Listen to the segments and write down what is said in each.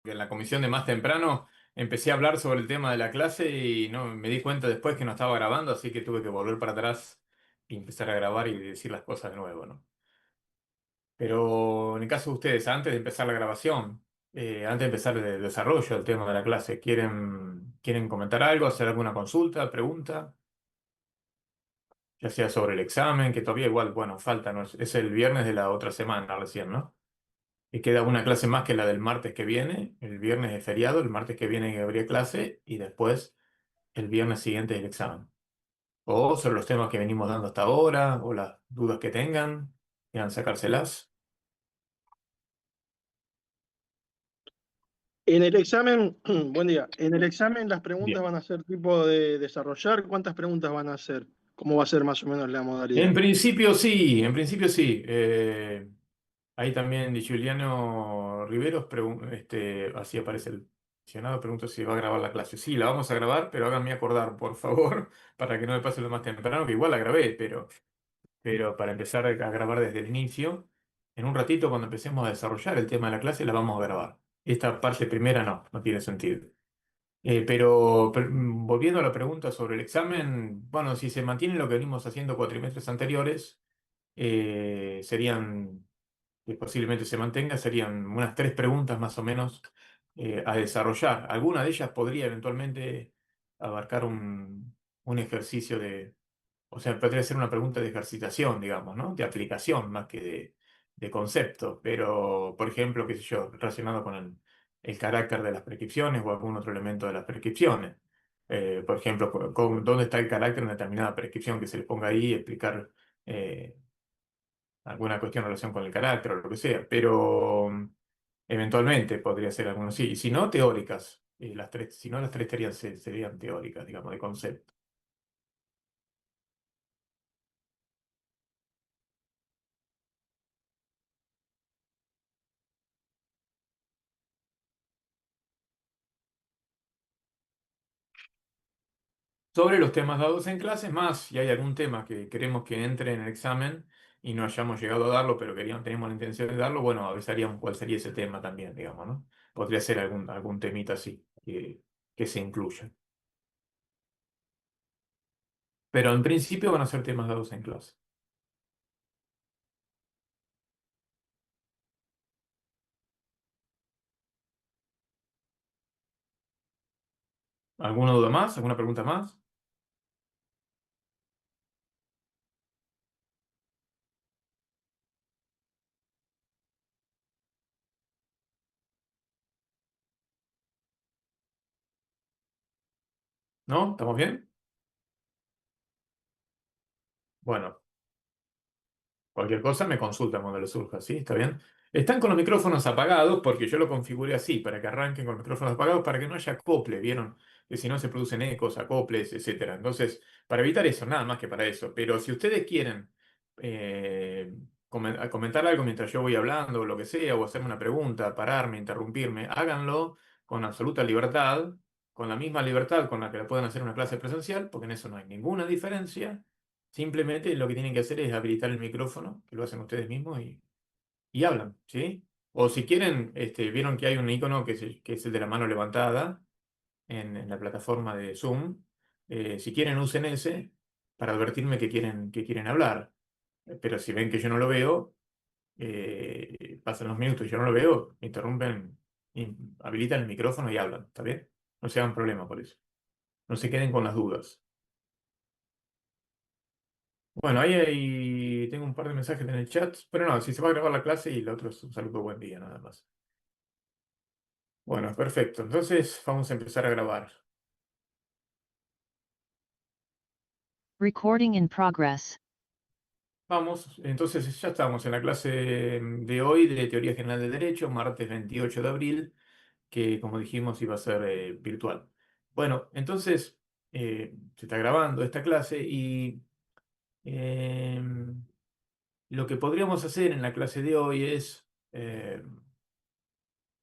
que en la comisión de más temprano empecé a hablar sobre el tema de la clase y no me di cuenta después que no estaba grabando, así que tuve que volver para atrás y empezar a grabar y decir las cosas de nuevo, ¿no? Pero en el caso de ustedes, antes de empezar la grabación, antes de empezar el desarrollo del tema de la clase, ¿quieren comentar algo, hacer alguna consulta, pregunta? Ya sea sobre el examen, que todavía igual, bueno, falta, ¿no? Es el viernes de la otra semana recién, ¿no? Y queda una clase más que la del martes que viene. El viernes es feriado, el martes que viene habría clase y después el viernes siguiente el examen. O sobre los temas que venimos dando hasta ahora, o las dudas que tengan, quieran sacárselas. En el examen, buen día. En el examen las preguntas Bien. van a ser tipo de desarrollar. ¿Cuántas preguntas van a hacer? ¿Cómo va a ser más o menos la En modalidad? principio sí, en principio sí. Ahí también Di Giuliano Riveros, así aparece el mencionado, pregunto si va a grabar la clase. Sí, la vamos a grabar, pero háganme acordar, por favor, para que no me pase lo más temprano, que igual la grabé, pero para empezar a grabar desde el inicio, en un ratito cuando empecemos a desarrollar el tema de la clase, la vamos a grabar. Esta parte primera no tiene sentido. Volviendo a la pregunta sobre el examen, bueno, si se mantiene lo que venimos haciendo cuatrimestres anteriores, serían, que posiblemente se mantenga, serían unas 3 preguntas más o menos a desarrollar. Alguna de ellas podría eventualmente abarcar un ejercicio o sea, podría ser una pregunta de ejercitación, digamos, ¿no? De aplicación más que de concepto. Pero, por ejemplo, qué sé yo, relacionado con el carácter de las prescripciones o algún otro elemento de las prescripciones. Por ejemplo, dónde está el carácter de una determinada prescripción que se le ponga ahí, explicar alguna cuestión en relación con el carácter o lo que sea. Pero eventualmente podría ser alguno sí. Y si no, teóricas. Las tres, si no, las tres serían teóricas, digamos, de concepto. Sobre los temas dados en clases, más si hay algún tema que queremos que entre en el examen y no hayamos llegado a darlo, pero tenemos la intención de darlo, bueno, avisaríamos cuál sería ese tema también, digamos, ¿no? Podría ser algún temita así que se incluya. Pero en principio van a ser temas dados en clase. ¿Alguna duda más? ¿Alguna pregunta más? ¿No? ¿Estamos bien? Bueno. Cualquier cosa me consulta cuando les surja, ¿sí? ¿Está bien? Están con los micrófonos apagados porque yo lo configuré así, para que arranquen con los micrófonos apagados, para que no haya acople, ¿vieron? Que si no se producen ecos, acoples, etcétera. Entonces, para evitar eso, nada más que para eso. Pero si ustedes quieren comentar algo mientras yo voy hablando o lo que sea, o hacerme una pregunta, pararme, interrumpirme, háganlo con absoluta libertad, con la misma libertad con la que la pueden hacer en una clase presencial, porque en eso no hay ninguna diferencia. Simplemente lo que tienen que hacer es habilitar el micrófono, que lo hacen ustedes mismos y hablan, ¿sí? O si quieren, vieron que hay un icono que es el de la mano levantada en la plataforma de Zoom. Si quieren, usen ese para advertirme que quieren hablar. Pero si ven que yo no lo veo, pasan los minutos y yo no lo veo, interrumpen, habilitan el micrófono y hablan, ¿está bien? No se hagan problema por eso. No se queden con las dudas. Bueno, ahí tengo un par de mensajes en el chat, pero no, si se va a grabar la clase y el otro es un saludo buen día, nada más. Bueno, perfecto. Entonces vamos a empezar a grabar. Recording in progress. Vamos, entonces ya estamos en la clase de hoy de Teoría General del Derecho, martes 28 de abril, que como dijimos iba a ser virtual. Bueno, entonces se está grabando esta clase y eh, lo que podríamos hacer en la clase de hoy es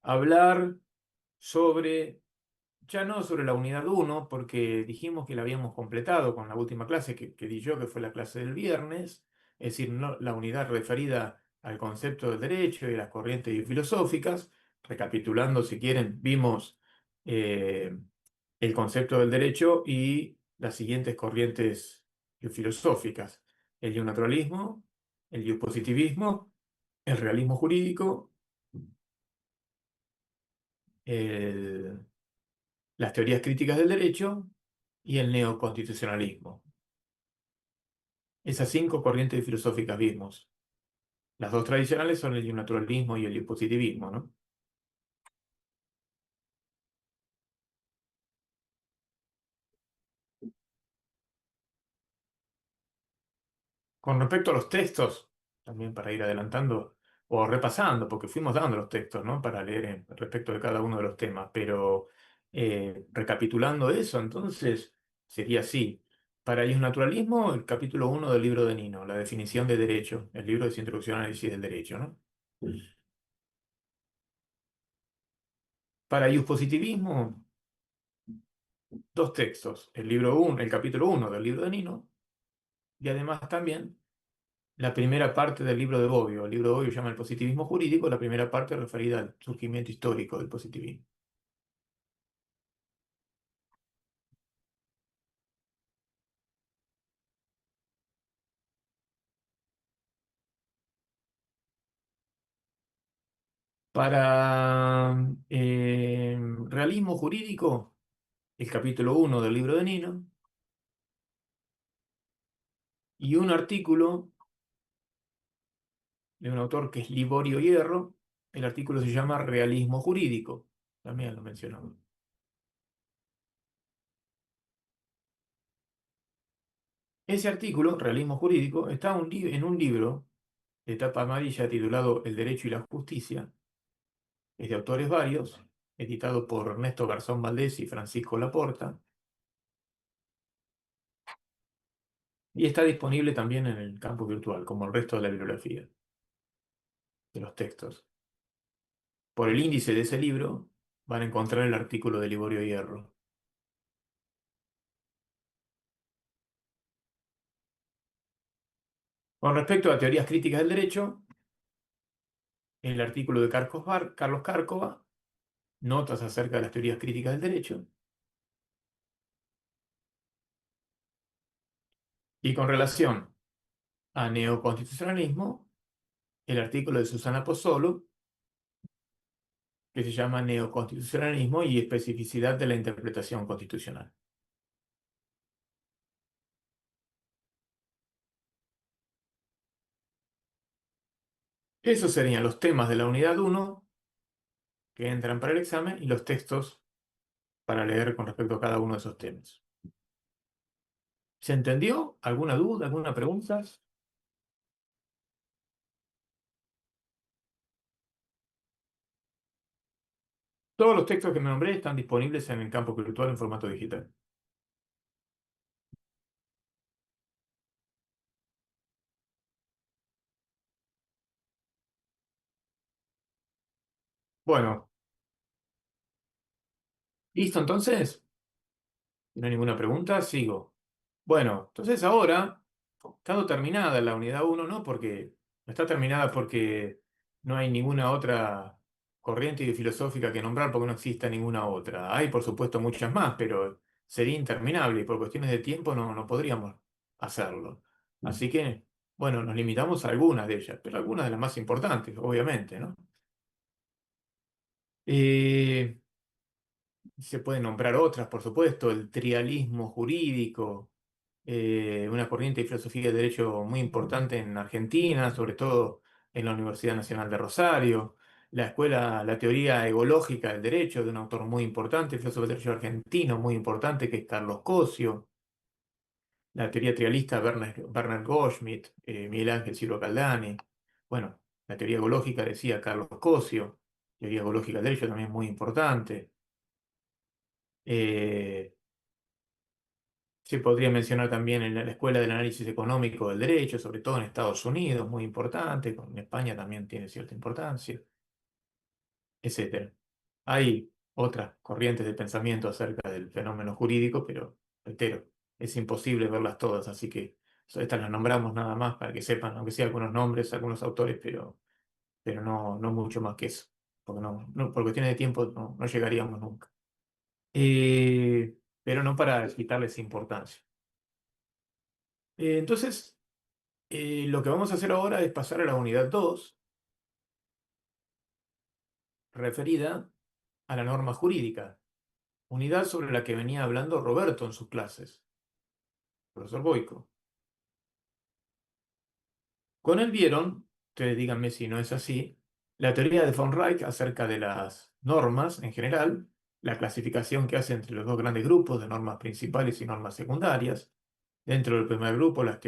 hablar sobre ya no sobre la unidad uno porque dijimos que la habíamos completado con la última clase que di yo, que fue la clase del viernes, es decir, no, la unidad referida al concepto del derecho y las corrientes filosóficas. recapitulando, si quieren, vimos el concepto del derecho y las siguientes corrientes filosóficas: el naturalismo, el positivismo, el realismo jurídico, el- las teorías críticas del derecho y el neoconstitucionalismo. Esas cinco corrientes filosóficas vimos. Las dos tradicionales son el naturalismo y el positivismo, ¿no? Con respecto a los textos, también para ir adelantando o repasando, porque fuimos dando los textos, ¿no? Para leer respecto de cada uno de los temas, pero recapitulando eso, entonces sería así. Para el naturalismo, el capítulo 1 del libro de Nino, la definición de derecho, el libro de Introducción al análisis del derecho, ¿no? Para el positivismo, dos textos, el libro 1, el capítulo 1 del libro de Nino, y además también la primera parte del libro de Bobbio. El libro de Bobbio se llama El positivismo jurídico, la primera parte referida al surgimiento histórico del positivismo. Para realismo jurídico, el capítulo 1 del libro de Nino, y un artículo de un autor que es Liborio Hierro. El artículo se llama Realismo jurídico, también lo mencionamos. Ese artículo, Realismo jurídico, está en un libro de tapa amarilla titulado El derecho y la justicia. Es de autores varios, editado por Ernesto Garzón Valdés y Francisco Laporta, y está disponible también en el campo virtual, como el resto de la bibliografía de los textos. Por el índice de ese libro van a encontrar el artículo de Liborio Hierro. Con respecto a teorías críticas del derecho, el artículo de Carlos Cárcova, notas acerca de las teorías críticas del derecho, y con relación a neoconstitucionalismo, el artículo de Susana Pozzolo, que se llama Neoconstitucionalismo y especificidad de la interpretación constitucional. Esos serían los temas de la unidad 1 que entran para el examen y los textos para leer con respecto a cada uno de esos temas. ¿Se entendió? ¿Alguna duda? ¿Alguna pregunta? Todos los textos que me nombré están disponibles en el campo virtual en formato digital. Bueno, ¿listo entonces? Si no hay ninguna pregunta, sigo. Bueno, entonces ahora, estando terminada la unidad 1, no está terminada porque no hay ninguna otra corriente filosófica que nombrar, porque no exista ninguna otra. Hay, por supuesto, muchas más, pero sería interminable y por cuestiones de tiempo no podríamos hacerlo. Así que, bueno, nos limitamos a algunas de ellas, pero algunas de las más importantes, obviamente, ¿no? Eh, Se pueden nombrar otras, por supuesto: el trialismo jurídico, una corriente de filosofía del derecho muy importante en Argentina, sobre todo en la Universidad Nacional de Rosario; la teoría egológica del derecho, de un autor muy importante, filósofo del derecho argentino muy importante, que es Carlos Cosio; la teoría trialista, Bernard Goldschmidt, Miguel Ángel Silva Caldani. Bueno, la teoría egológica, decía, Carlos Cosio; teoría egológica del derecho también muy importante. Eh, Se podría mencionar también en la Escuela del Análisis Económico del Derecho, sobre todo en Estados Unidos, muy importante; en España también tiene cierta importancia, etcétera. Hay otras corrientes de pensamiento acerca del fenómeno jurídico, pero reitero, es imposible verlas todas, así que estas las nombramos nada más para que sepan, aunque sea algunos nombres, algunos autores, pero no mucho más que eso. porque por cuestiones de tiempo no llegaríamos nunca. Pero no para quitarles importancia. Entonces, lo que vamos a hacer ahora es pasar a la unidad 2, referida a la norma jurídica, unidad sobre la que venía hablando Roberto en sus clases, profesor Boico. Con él vieron, ustedes díganme si no es así, la teoría de von Reich acerca de las normas en general, la clasificación que hace entre los dos grandes grupos de normas principales y normas secundarias. Dentro del primer grupo, las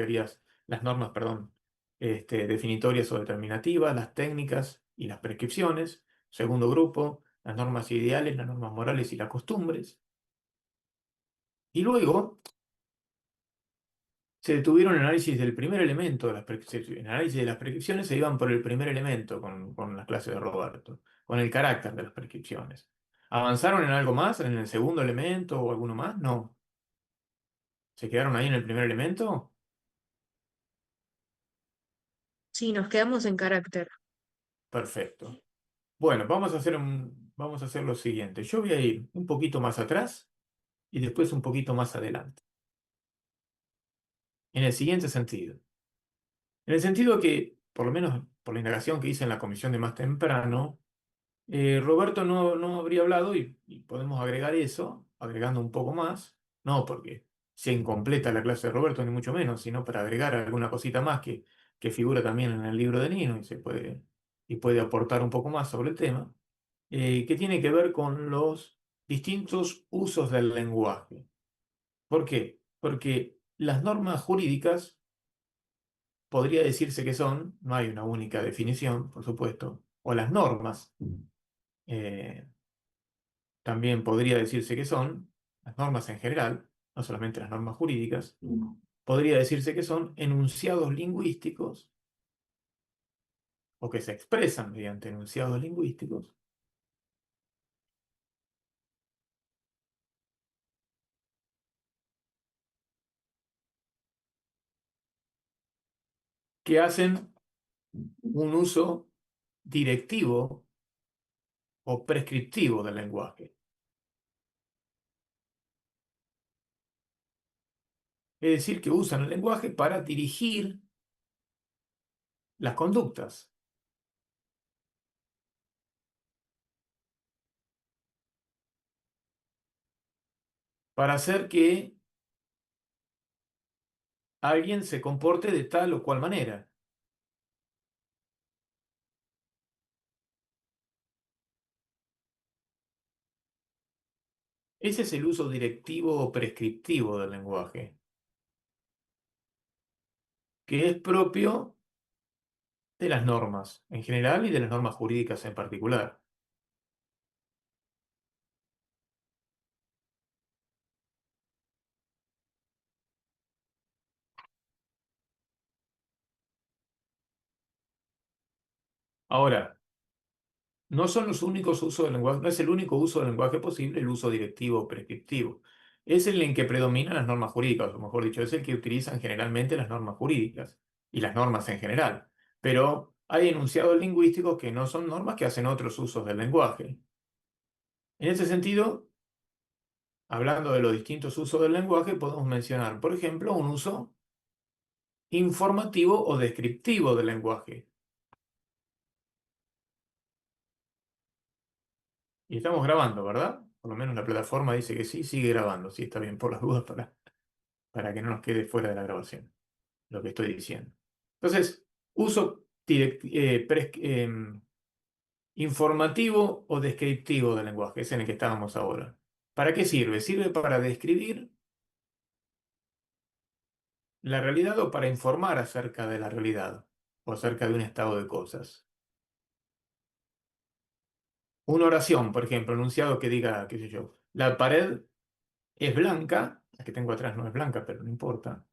normas, perdón, definitorias o determinativas, las técnicas y las prescripciones. Segundo grupo, las normas ideales, las normas morales y las costumbres. Y luego se detuvieron en el análisis del primer elemento de las prescripciones. En el análisis de las prescripciones se iban por el primer elemento con las clases de Roberto, con el carácter de las prescripciones. ¿Avanzaron en algo más, en el segundo elemento o alguno más? No. ¿Se quedaron ahí en el primer elemento? Sí, nos quedamos en carácter. Perfecto. Bueno, vamos a hacer lo siguiente. Yo voy a ir un poquito más atrás y después un poquito más adelante. En el siguiente sentido. En el sentido que, por lo menos por la indagación que hice en la comisión de más temprano, Roberto no habría hablado y podemos agregar eso, agregando un poco más, no porque sea incompleta la clase de Roberto, ni mucho menos, sino para agregar alguna cosita más que figura también en el libro de Nino y puede aportar un poco más sobre el tema, que tiene que ver con los distintos usos del lenguaje. ¿Por qué? Porque las normas jurídicas podría decirse que son, no hay una única definición, por supuesto, o las normas. eh, También podría decirse que son, las normas en general, no solamente las normas jurídicas, podría decirse que son enunciados lingüísticos o que se expresan mediante enunciados lingüísticos que hacen un uso directivo o prescriptivo del lenguaje. Es decir, que usan el lenguaje para dirigir las conductas, para hacer que alguien se comporte de tal o cual manera. Ese es el uso directivo o prescriptivo del lenguaje, que es propio de las normas en general y de las normas jurídicas en particular. Ahora, no son los únicos usos del lenguaje, no es el único uso del lenguaje posible el uso directivo o prescriptivo. Es el en que predominan las normas jurídicas, o mejor dicho, es el que utilizan generalmente las normas jurídicas y las normas en general. Pero hay enunciados lingüísticos que no son normas que hacen otros usos del lenguaje. En ese sentido, hablando de los distintos usos del lenguaje, podemos mencionar, por ejemplo, un uso informativo o descriptivo del lenguaje. Y estamos grabando, ¿verdad? Por lo menos la plataforma dice que sí, sigue grabando. Sí, está bien, por las dudas, para que no nos quede fuera de la grabación lo que estoy diciendo. Entonces, uso informativo o descriptivo del lenguaje, es en el que estábamos ahora. ¿Para qué sirve? Sirve para describir la realidad o para informar acerca de la realidad o acerca de un estado de cosas. Una oración, por ejemplo, enunciado que diga, qué sé yo, la pared es blanca, la que tengo atrás no es blanca, pero no importa,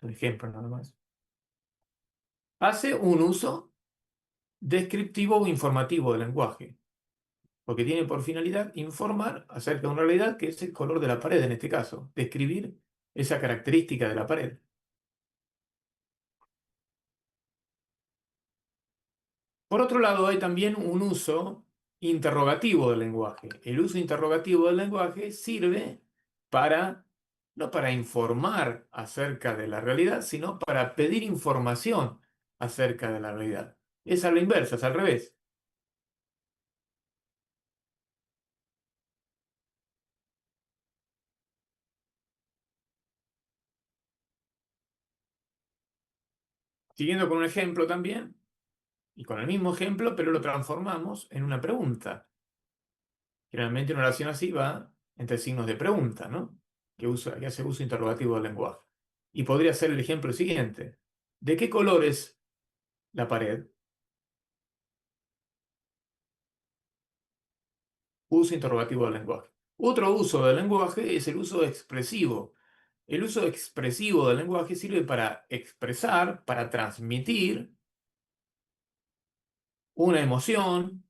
un ejemplo nada más. Hace un uso descriptivo o informativo del lenguaje, porque tiene por finalidad informar acerca de una realidad que es el color de la pared en este caso, describir esa característica de la pared. Por otro lado, hay también un uso interrogativo del lenguaje. El uso interrogativo del lenguaje sirve para, no para informar acerca de la realidad, sino para pedir información acerca de la realidad. Es a la inversa, es al revés. Siguiendo con un ejemplo también, y con el mismo ejemplo, pero lo transformamos en una pregunta. Generalmente una oración así va entre signos de pregunta, ¿no? Que hace uso interrogativo del lenguaje. Y podría ser el ejemplo siguiente. ¿De qué color es la pared? Uso interrogativo del lenguaje. Otro uso del lenguaje es el uso expresivo. El uso expresivo del lenguaje sirve para expresar, para transmitir una emoción,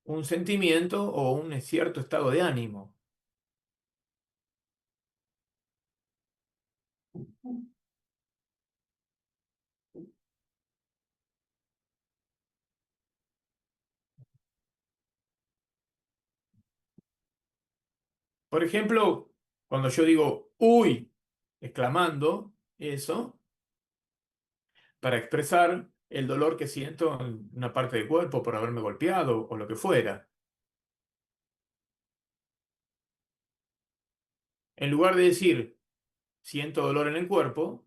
un sentimiento o un cierto estado de ánimo. Por ejemplo, cuando yo digo uy, exclamando eso, para expresar el dolor que siento en una parte del cuerpo por haberme golpeado o lo que fuera. En lugar de decir siento dolor en el cuerpo,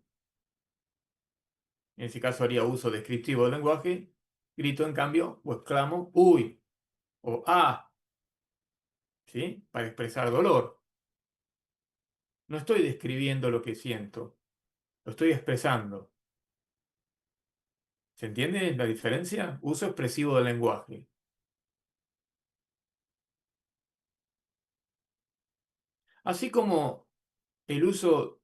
en ese caso haría uso descriptivo del lenguaje, grito en cambio o exclamo uy o ah, ¿sí? Para expresar dolor. No estoy describiendo lo que siento, lo estoy expresando. ¿Se entiende la diferencia? Uso expresivo del lenguaje. Así como el uso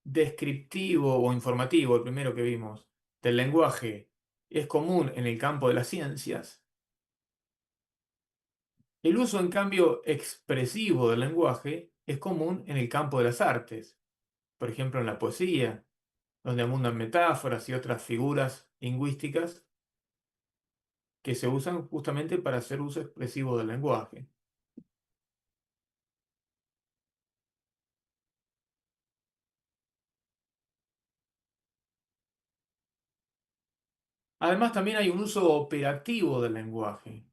descriptivo o informativo, el primero que vimos, del lenguaje es común en el campo de las ciencias, el uso, en cambio, expresivo del lenguaje es común en el campo de las artes, por ejemplo, en la poesía, donde abundan metáforas y otras figuras lingüísticas que se usan justamente para hacer uso expresivo del lenguaje. Además, también hay un uso operativo del lenguaje.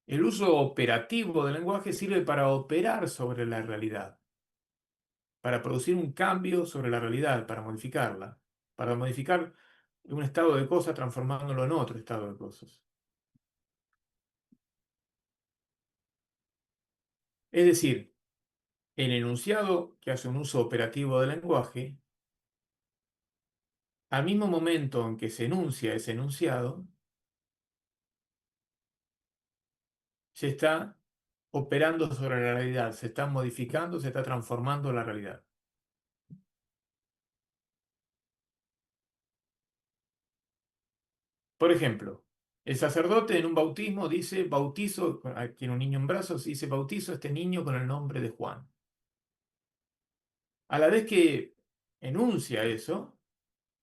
El uso operativo del lenguaje sirve para operar sobre la realidad, para producir un cambio sobre la realidad, para modificarla, para modificar un estado de cosas transformándolo en otro estado de cosas. Es decir, el enunciado que hace un uso operativo del lenguaje, al mismo momento en que se enuncia ese enunciado, se está operando sobre la realidad, se está modificando, se está transformando la realidad. Por ejemplo, el sacerdote en un bautismo dice, bautizo, tiene un niño en brazos, dice, bautizo a este niño con el nombre de Juan. A la vez que enuncia eso,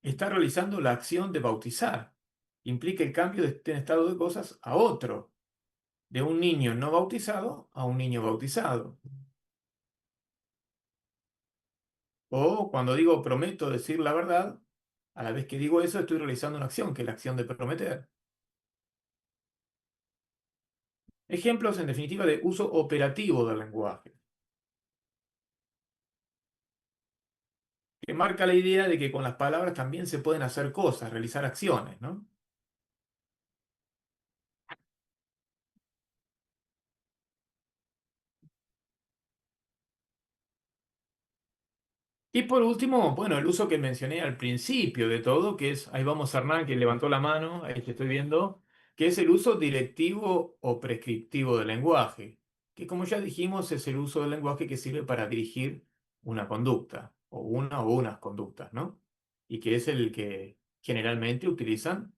está realizando la acción de bautizar. Implica el cambio de este estado de cosas a otro, de un niño no bautizado a un niño bautizado. O cuando digo prometo decir la verdad, a la vez que digo eso estoy realizando una acción, que es la acción de prometer. Ejemplos, en definitiva, de uso operativo del lenguaje, que marca la idea de que con las palabras también se pueden hacer cosas, realizar acciones, ¿no? Y por último, bueno, el uso que mencioné al principio de todo, que es, ahí vamos Hernán, que levantó la mano, ahí te estoy viendo, que es el uso directivo o prescriptivo del lenguaje, que como ya dijimos es el uso del lenguaje que sirve para dirigir una conducta, o una o unas conductas, ¿no? Y que es el que generalmente utilizan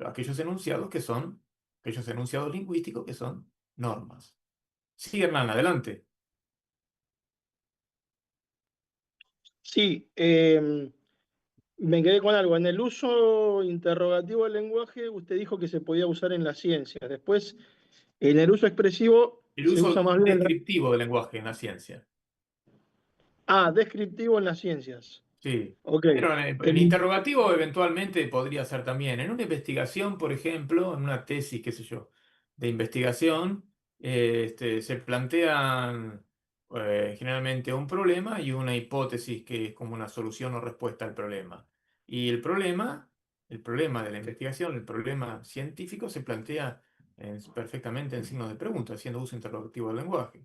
aquellos enunciados que son, aquellos enunciados lingüísticos que son normas. Sí, Hernán, adelante. Sí, Me quedé con algo. En el uso interrogativo del lenguaje, usted dijo que se podía usar en las ciencias. Después, en el uso expresivo, El se usa uso más bien en la... descriptivo del lenguaje en la ciencia. Ah, descriptivo en las ciencias. Sí. Ok. Pero en En- interrogativo eventualmente podría ser también. En una investigación, por ejemplo, en una tesis, qué sé yo, de investigación, se plantean generalmente un problema y una hipótesis que es como una solución o respuesta al problema. Y el problema de la investigación, el problema científico se plantea perfectamente en signos de pregunta, haciendo uso interrogativo del lenguaje.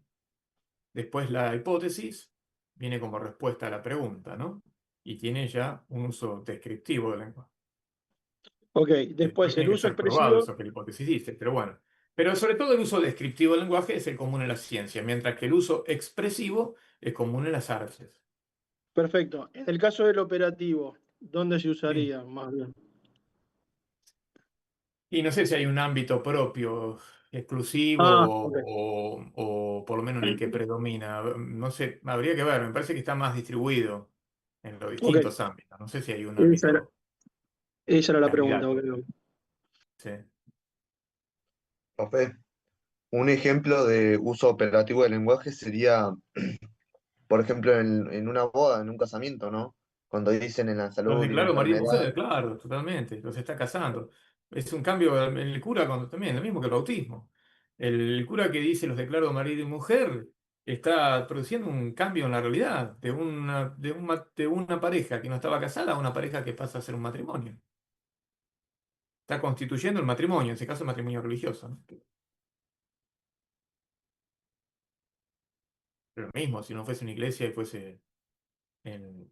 Después la hipótesis viene como respuesta a la pregunta, ¿no? Y tiene ya un uso descriptivo del lenguaje. ok, Y después después el tiene que uso ser probado expresivo. eso que la hipótesis dice, pero bueno. Pero sobre todo el uso descriptivo del lenguaje es el común en la ciencia, mientras que el uso expresivo es común en las artes. Perfecto. En el caso del operativo, ¿dónde se Sí. usaría más bien? Y no sé si hay un ámbito propio, Ah, exclusivo ok. o por lo menos en el que predomina. No sé, habría que ver, me parece que está más distribuido en los Ok. distintos ámbitos. No sé si hay un Esa era, ámbito esa era la pregunta. Ok, candidato. ok. Sí. Profe, un ejemplo de uso operativo del lenguaje sería, por ejemplo, en una boda, en un casamiento, ¿no? Cuando dicen en la Los salud y la declaro marido y enfermedad. mujer, claro, totalmente. Los está casando. Es un cambio en el cura cuando también, lo mismo que el bautismo. El cura que dice los declaro marido y mujer está produciendo un cambio en la realidad de una pareja que no estaba casada a una pareja que pasa a ser un matrimonio. Está constituyendo el matrimonio, en ese caso el matrimonio religioso, ¿no? Pero lo mismo, si no fuese una iglesia y fuese en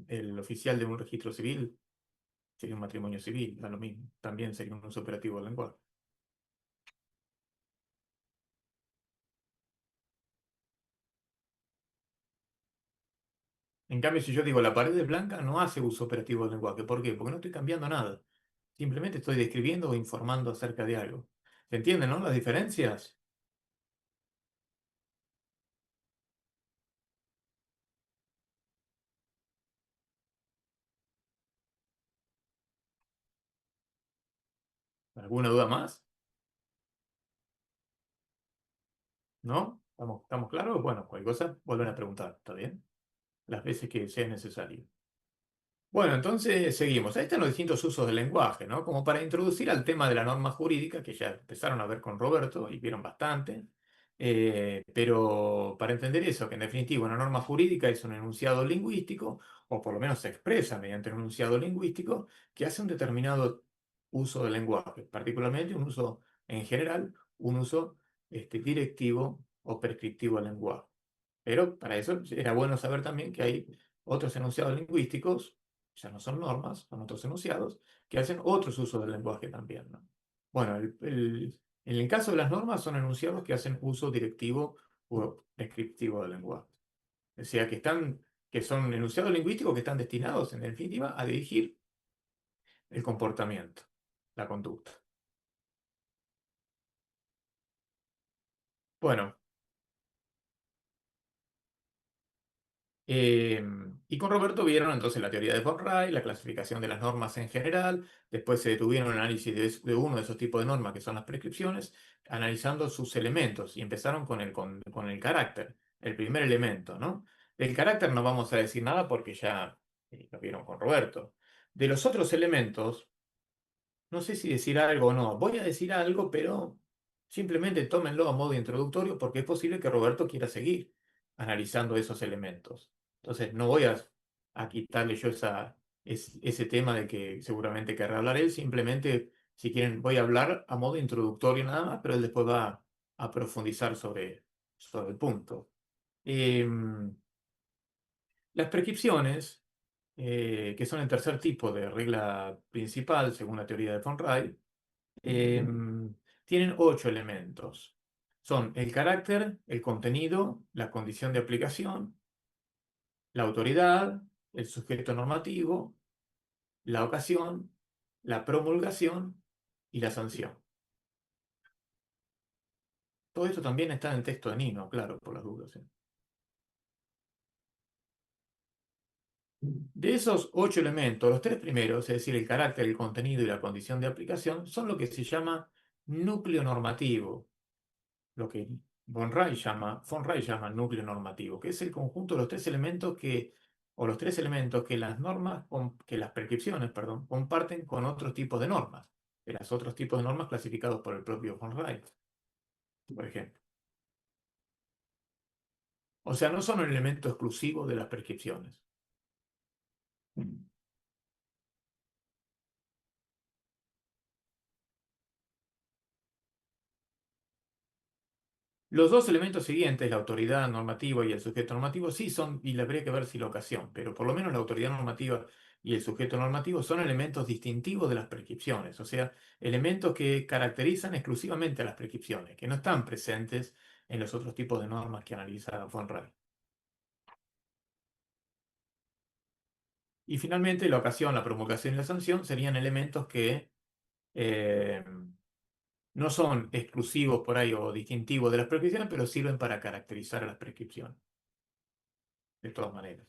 el oficial de un registro civil, sería un matrimonio civil, da lo mismo. También sería un uso operativo del lenguaje. En cambio, si yo digo la pared es blanca, no hace uso operativo del lenguaje. ¿Por qué? Porque no estoy cambiando nada. Simplemente estoy describiendo o informando acerca de algo. ¿Se entienden, no? Las diferencias. ¿Alguna duda más? ¿No? ¿Estamos claros? Bueno, cualquier cosa, vuelven a preguntar, ¿está bien? Las veces que sea necesario. Bueno, entonces seguimos. Ahí están los distintos usos del lenguaje, ¿no? Como para introducir al tema de la norma jurídica, que ya empezaron a ver con Roberto y vieron bastante. Pero para entender eso, que en definitiva una norma jurídica es un enunciado lingüístico, o por lo menos se expresa mediante un enunciado lingüístico, que hace un determinado uso del lenguaje, particularmente un uso en general, un uso directivo o prescriptivo del lenguaje. Pero para eso era bueno saber también que hay otros enunciados lingüísticos, ya no son normas, son otros enunciados, que hacen otros usos del lenguaje también, ¿no? Bueno, en el caso de las normas son enunciados que hacen uso directivo o prescriptivo del lenguaje. O sea, que son enunciados lingüísticos que están destinados, en definitiva, a dirigir el comportamiento, la conducta. Bueno, Eh, y con Roberto vieron entonces la teoría de von Rey, la clasificación de las normas en general, después se detuvieron en el análisis de uno de esos tipos de normas que son las prescripciones, analizando sus elementos y empezaron con el carácter, el primer elemento, ¿no? Del carácter no vamos a decir nada porque ya lo vieron con Roberto. De los otros elementos, no sé si decir algo o no. Voy a decir algo, pero simplemente tómenlo a modo introductorio porque es posible que Roberto quiera seguir analizando esos elementos. Entonces, no voy a quitarle yo ese tema de que seguramente querrá hablar él. Simplemente, si quieren, voy a hablar a modo introductorio nada más, pero él después va a profundizar sobre el punto. Las prescripciones, que son el tercer tipo de regla principal según la teoría de von Rey, tienen 8 elementos. Son el carácter, el contenido, la condición de aplicación, la autoridad, el sujeto normativo, la ocasión, la promulgación y la sanción. Todo esto también está en el texto de Nino, claro, por las dudas. De esos 8 elementos, los 3 primeros, es decir, el carácter, el contenido y la condición de aplicación, son lo que se llama núcleo normativo, lo que von Rey llama núcleo normativo, que es el conjunto de los 3 elementos o los 3 elementos que las normas, que las prescripciones, perdón, comparten con otros tipos de normas, de los otros tipos de normas clasificados por el propio von Rey, por ejemplo. O sea, no son un elemento exclusivo de las prescripciones. Los dos elementos siguientes, la autoridad normativa y el sujeto normativo, sí son, y le habría que ver si la ocasión, pero por lo menos la autoridad normativa y el sujeto normativo son elementos distintivos de las prescripciones, o sea, elementos que caracterizan exclusivamente a las prescripciones, que no están presentes en los otros tipos de normas que analiza von Rey. Y finalmente, la ocasión, la promulgación y la sanción serían elementos que eh, no son exclusivos por ahí o distintivos de las prescripciones, pero sirven para caracterizar a las prescripciones, de todas maneras.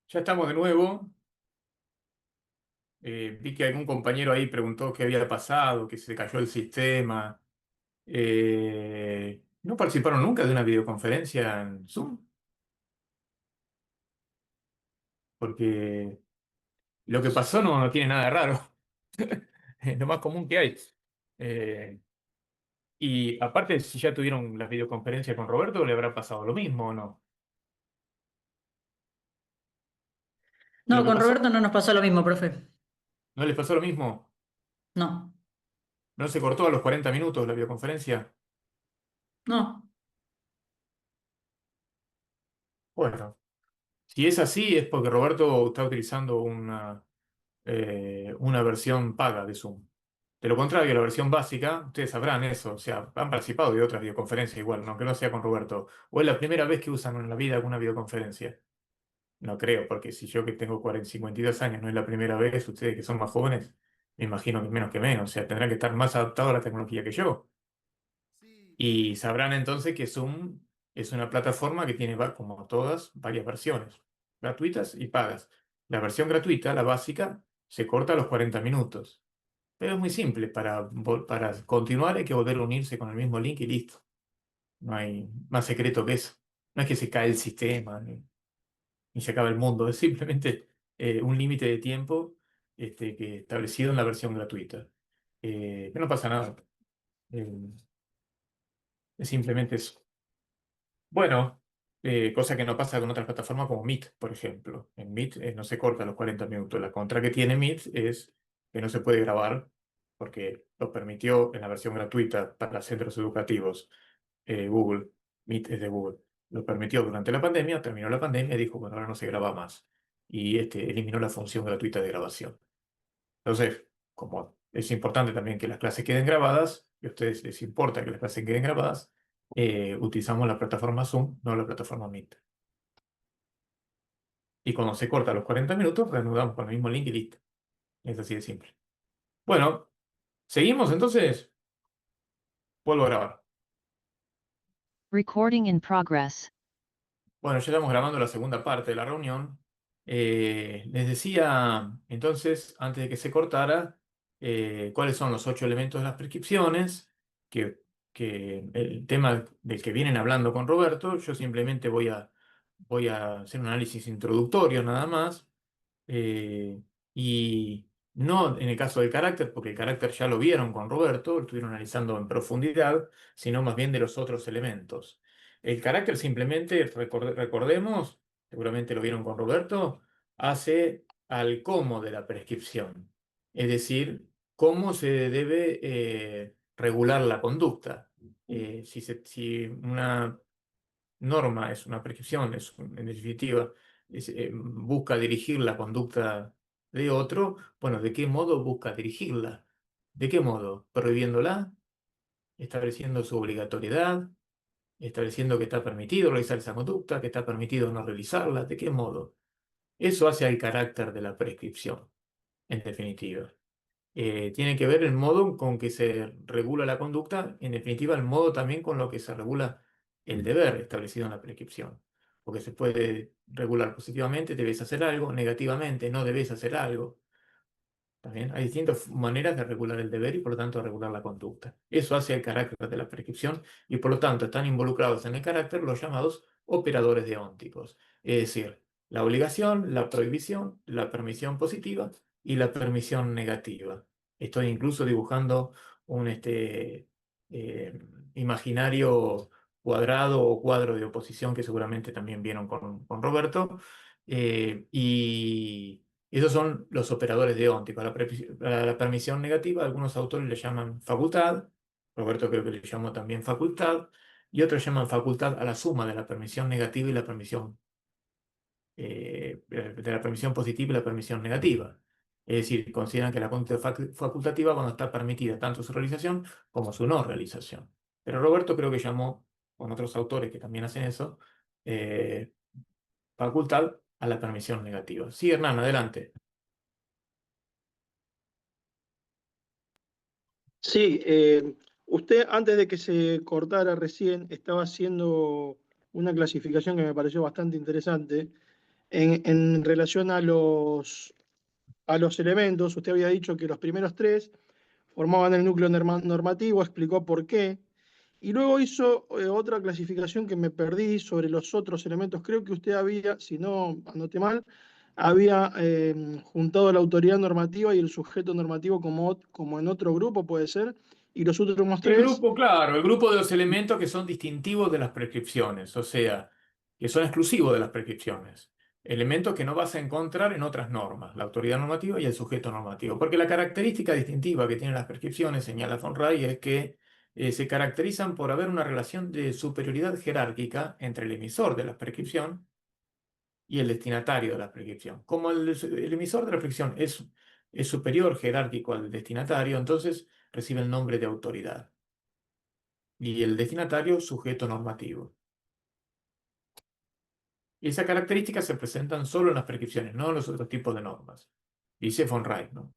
Ya estamos de nuevo. Vi que algún compañero ahí preguntó qué había pasado, que se cayó el sistema. ¿No participaron nunca de una videoconferencia en Zoom? Porque lo que pasó no tiene nada de raro. Es lo más común que hay. Eh, y aparte, si ya tuvieron la videoconferencia con Roberto, ¿le habrá pasado lo mismo o no? Lo No, que con pasó, Roberto no nos pasó lo mismo, profe. ¿no les pasó lo mismo? No, ¿No se cortó a los 40 minutos la videoconferencia? no. Bueno, si es así, es porque Roberto está utilizando una versión paga de Zoom. De lo contrario, la versión básica, ustedes sabrán eso, o sea, han participado de otras videoconferencias igual, aunque no sea con Roberto. O es la primera vez que usan en la vida alguna videoconferencia. No creo, porque si yo que tengo 40, 52 años no es la primera vez, ustedes que son más jóvenes, me imagino que menos, o sea, tendrán que estar más adaptados a la tecnología que yo. Y sabrán entonces que Zoom es una plataforma que tiene, como todas, varias versiones, gratuitas y pagas. La versión gratuita, la básica, se corta a los 40 minutos. Pero es muy simple, para continuar hay que volver a unirse con el mismo link y listo. No hay más secreto que eso. No es que se cae el sistema ni se acaba el mundo, es simplemente un límite de tiempo que establecido en la versión gratuita. Que no pasa nada. Eh, es simplemente eso. Bueno, cosa que no pasa con otras plataformas como Meet, por ejemplo. En Meet no se corta los 40 minutos. La contra que tiene Meet es que no se puede grabar porque lo permitió en la versión gratuita para centros educativos. Google, Meet es de Google. Lo permitió durante la pandemia, terminó la pandemia y dijo, bueno, ahora no se graba más. Y eliminó la función gratuita de grabación. Entonces, como es importante también que las clases queden grabadas, y a ustedes les importa que las clases queden grabadas, utilizamos la plataforma Zoom, no la plataforma Meet. Y cuando se corta los 40 minutos, reanudamos con el mismo link y listo. Es así de simple. Bueno, seguimos entonces. Vuelvo a grabar. Recording in progress. Bueno, ya estamos grabando la segunda parte de la reunión. Les decía entonces, antes de que se cortara, cuáles son los 8 elementos de las prescripciones, que el tema del que vienen hablando con Roberto, yo simplemente voy a hacer un análisis introductorio nada más, y no en el caso del carácter, porque el carácter ya lo vieron con Roberto, lo estuvieron analizando en profundidad, sino más bien de los otros elementos. El carácter simplemente, recordemos, seguramente lo vieron con Roberto, hace al cómo de la prescripción, es decir, cómo se debe regular la conducta. Si una norma es una prescripción, en definitiva, busca dirigir la conducta de otro, bueno, ¿de qué modo busca dirigirla? ¿De qué modo? Prohibiéndola, estableciendo su obligatoriedad, estableciendo que está permitido realizar esa conducta, que está permitido no realizarla. ¿De qué modo? Eso hace al carácter de la prescripción, en definitiva. Tiene que ver el modo con que se regula la conducta, en definitiva el modo también con lo que se regula el deber establecido en la prescripción. Porque se puede regular positivamente, debes hacer algo, negativamente, no debes hacer algo. ¿También? Hay distintas maneras de regular el deber y por lo tanto de regular la conducta. Eso hace el carácter de la prescripción y por lo tanto están involucrados en el carácter los llamados operadores deónticos. Es decir, la obligación, la prohibición, la permisión positiva y la permisión negativa. Estoy incluso dibujando un eh, imaginario cuadrado o cuadro de oposición que seguramente también vieron con Roberto. Y esos son los operadores deónticos. A la permisión negativa, algunos autores le llaman facultad, Roberto creo que le llamó también facultad, y otros llaman facultad a la suma de la permisión negativa y la permisión, de la permisión positiva y la permisión negativa. Es decir, consideran que la conducta es facultativa cuando está permitida tanto su realización como su no realización. Pero Roberto creo que llamó, con otros autores que también hacen eso, eh, facultad a la permisión negativa. Sí, Hernán, adelante. Sí, usted antes de que se cortara recién estaba haciendo una clasificación que me pareció bastante interesante en relación a los elementos. Usted había dicho que los primeros tres formaban el núcleo normativo, explicó por qué, y luego hizo otra clasificación que me perdí sobre los otros elementos. Creo que usted había, si no anoté mal, había juntado la autoridad normativa y el sujeto normativo como en otro grupo, puede ser, y los últimos El tres. grupo, claro, el grupo de los elementos que son distintivos de las prescripciones, o sea, que son exclusivos de las prescripciones. Elementos que no vas a encontrar en otras normas, la autoridad normativa y el sujeto normativo. Porque la característica distintiva que tienen las prescripciones, señala von Rey, es que se caracterizan por haber una relación de superioridad jerárquica entre el emisor de la prescripción y el destinatario de la prescripción. Como el emisor de la prescripción es superior jerárquico al destinatario, entonces recibe el nombre de autoridad y el destinatario sujeto normativo. Y esas características se presentan solo en las prescripciones, no en los otros tipos de normas. Dice von Reich, ¿no?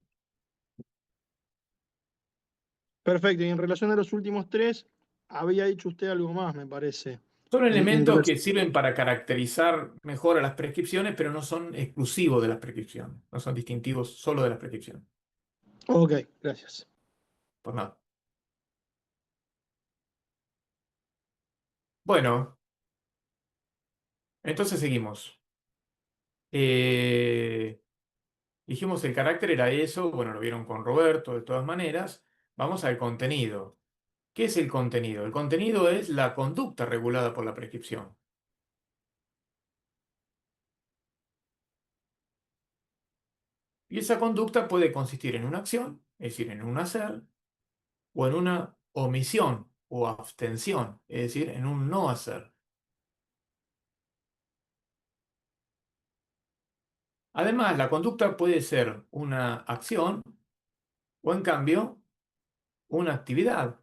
Perfecto, y en relación a los últimos tres, había dicho usted algo más, me parece. Son En elementos que relación- sirven para caracterizar mejor a las prescripciones, pero no son exclusivos de las prescripciones, no son distintivos solo de las prescripciones. Ok, gracias. Por nada. Bueno, entonces seguimos. Eh, Dijimos el carácter era eso, bueno, lo vieron con Roberto de todas maneras. Vamos al contenido. ¿Qué es el contenido? El contenido es la conducta regulada por la prescripción. Y esa conducta puede consistir en una acción, es decir, en un hacer, o en una omisión o abstención, es decir, en un no hacer. Además, la conducta puede ser una acción o, en cambio, una actividad.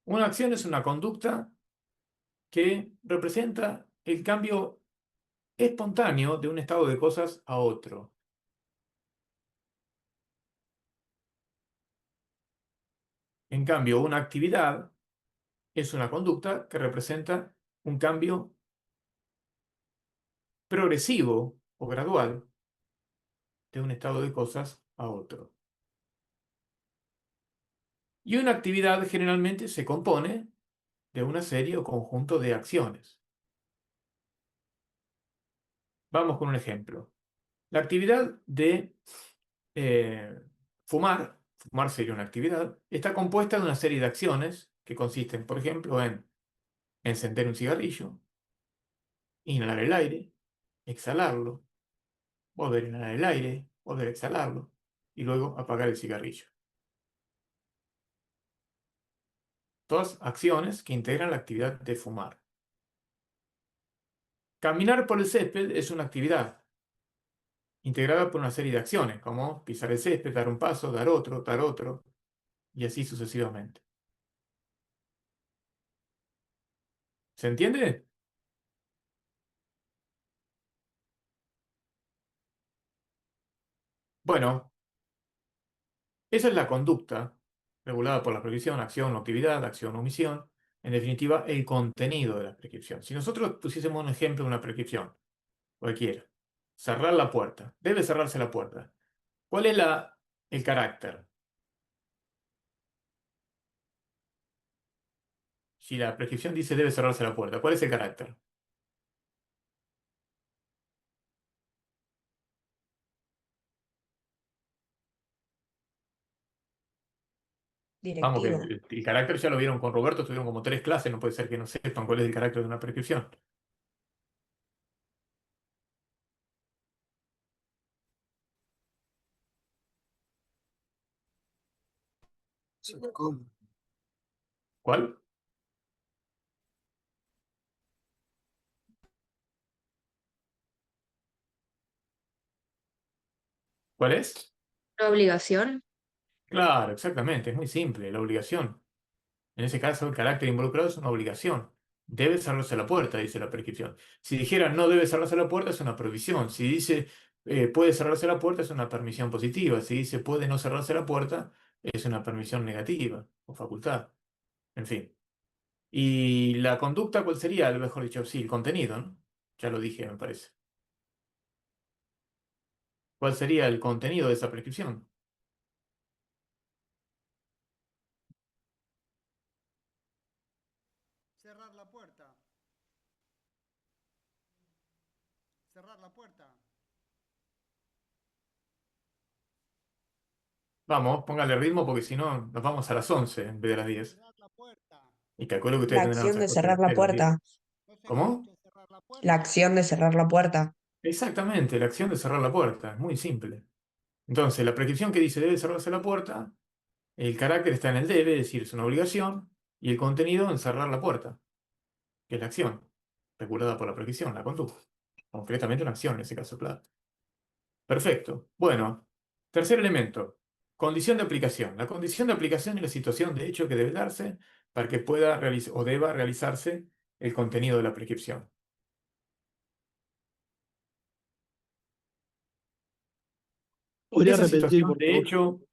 Una acción es una conducta que representa el cambio espontáneo de un estado de cosas a otro. En cambio, una actividad es una conducta que representa un cambio progresivo o gradual de un estado de cosas a otro. Y una actividad generalmente se compone de una serie o conjunto de acciones. Vamos con un ejemplo. La actividad de fumar, fumar sería una actividad, está compuesta de una serie de acciones que consisten, por ejemplo, en encender un cigarrillo, inhalar el aire, exhalarlo, volver a inhalar el aire, volver a exhalarlo y luego apagar el cigarrillo. Todas acciones que integran la actividad de fumar. Caminar por el césped es una actividad. integrada por una serie de acciones, como pisar el césped, dar un paso, dar otro, y así sucesivamente. ¿Se entiende? Bueno, esa es la conducta regulada por la prescripción, acción o actividad, acción o omisión. En definitiva, el contenido de la prescripción. Si nosotros pusiésemos un ejemplo de una prescripción, cualquiera, cerrar la puerta, debe cerrarse la puerta. ¿Cuál es el carácter? Si la prescripción dice debe cerrarse la puerta, ¿cuál es el carácter? Vamos, que Directivo. el carácter ya lo vieron con Roberto, tuvieron como 3 clases, no puede ser que no sepan cuál es el carácter de una prescripción. ¿Cómo? ¿Cuál? ¿Cuál es? ¿Una obligación? Claro, exactamente, es muy simple, la obligación. En ese caso, el carácter involucrado es una obligación. Debe cerrarse la puerta, dice la prescripción. Si dijera no debe cerrarse la puerta, es una prohibición. Si dice puede cerrarse la puerta, es una permisión positiva. Si dice puede no cerrarse la puerta, es una permisión negativa o facultad. En fin. ¿Y la conducta cuál sería? A lo mejor dicho, sí, el contenido, ¿no? Ya lo dije, me parece. ¿Cuál sería el contenido de esa prescripción? Cerrar la puerta. Cerrar la puerta. Vamos, póngale ritmo porque si no nos vamos a las 11 en vez de las 10. Cerrar la puerta. Y calculo que La ustedes tendrán acción otras de cosas que cerrar la hacer a las 10. puerta. ¿No se ¿Cómo? escucha cerrar la La puerta? acción de cerrar la puerta. Exactamente, la acción de cerrar la puerta, es muy simple. Entonces, la prescripción que dice debe cerrarse la puerta, el carácter está en el debe, es decir, es una obligación, y el contenido en cerrar la puerta, que es la acción, regulada por la prescripción, la conducta. Concretamente una acción en ese caso, claro. Perfecto. Bueno, tercer elemento, condición de aplicación. La condición de aplicación es la situación de hecho que debe darse para que pueda o deba realizarse el contenido de la prescripción. ¿Podría Esa repetir, situación por de favor? hecho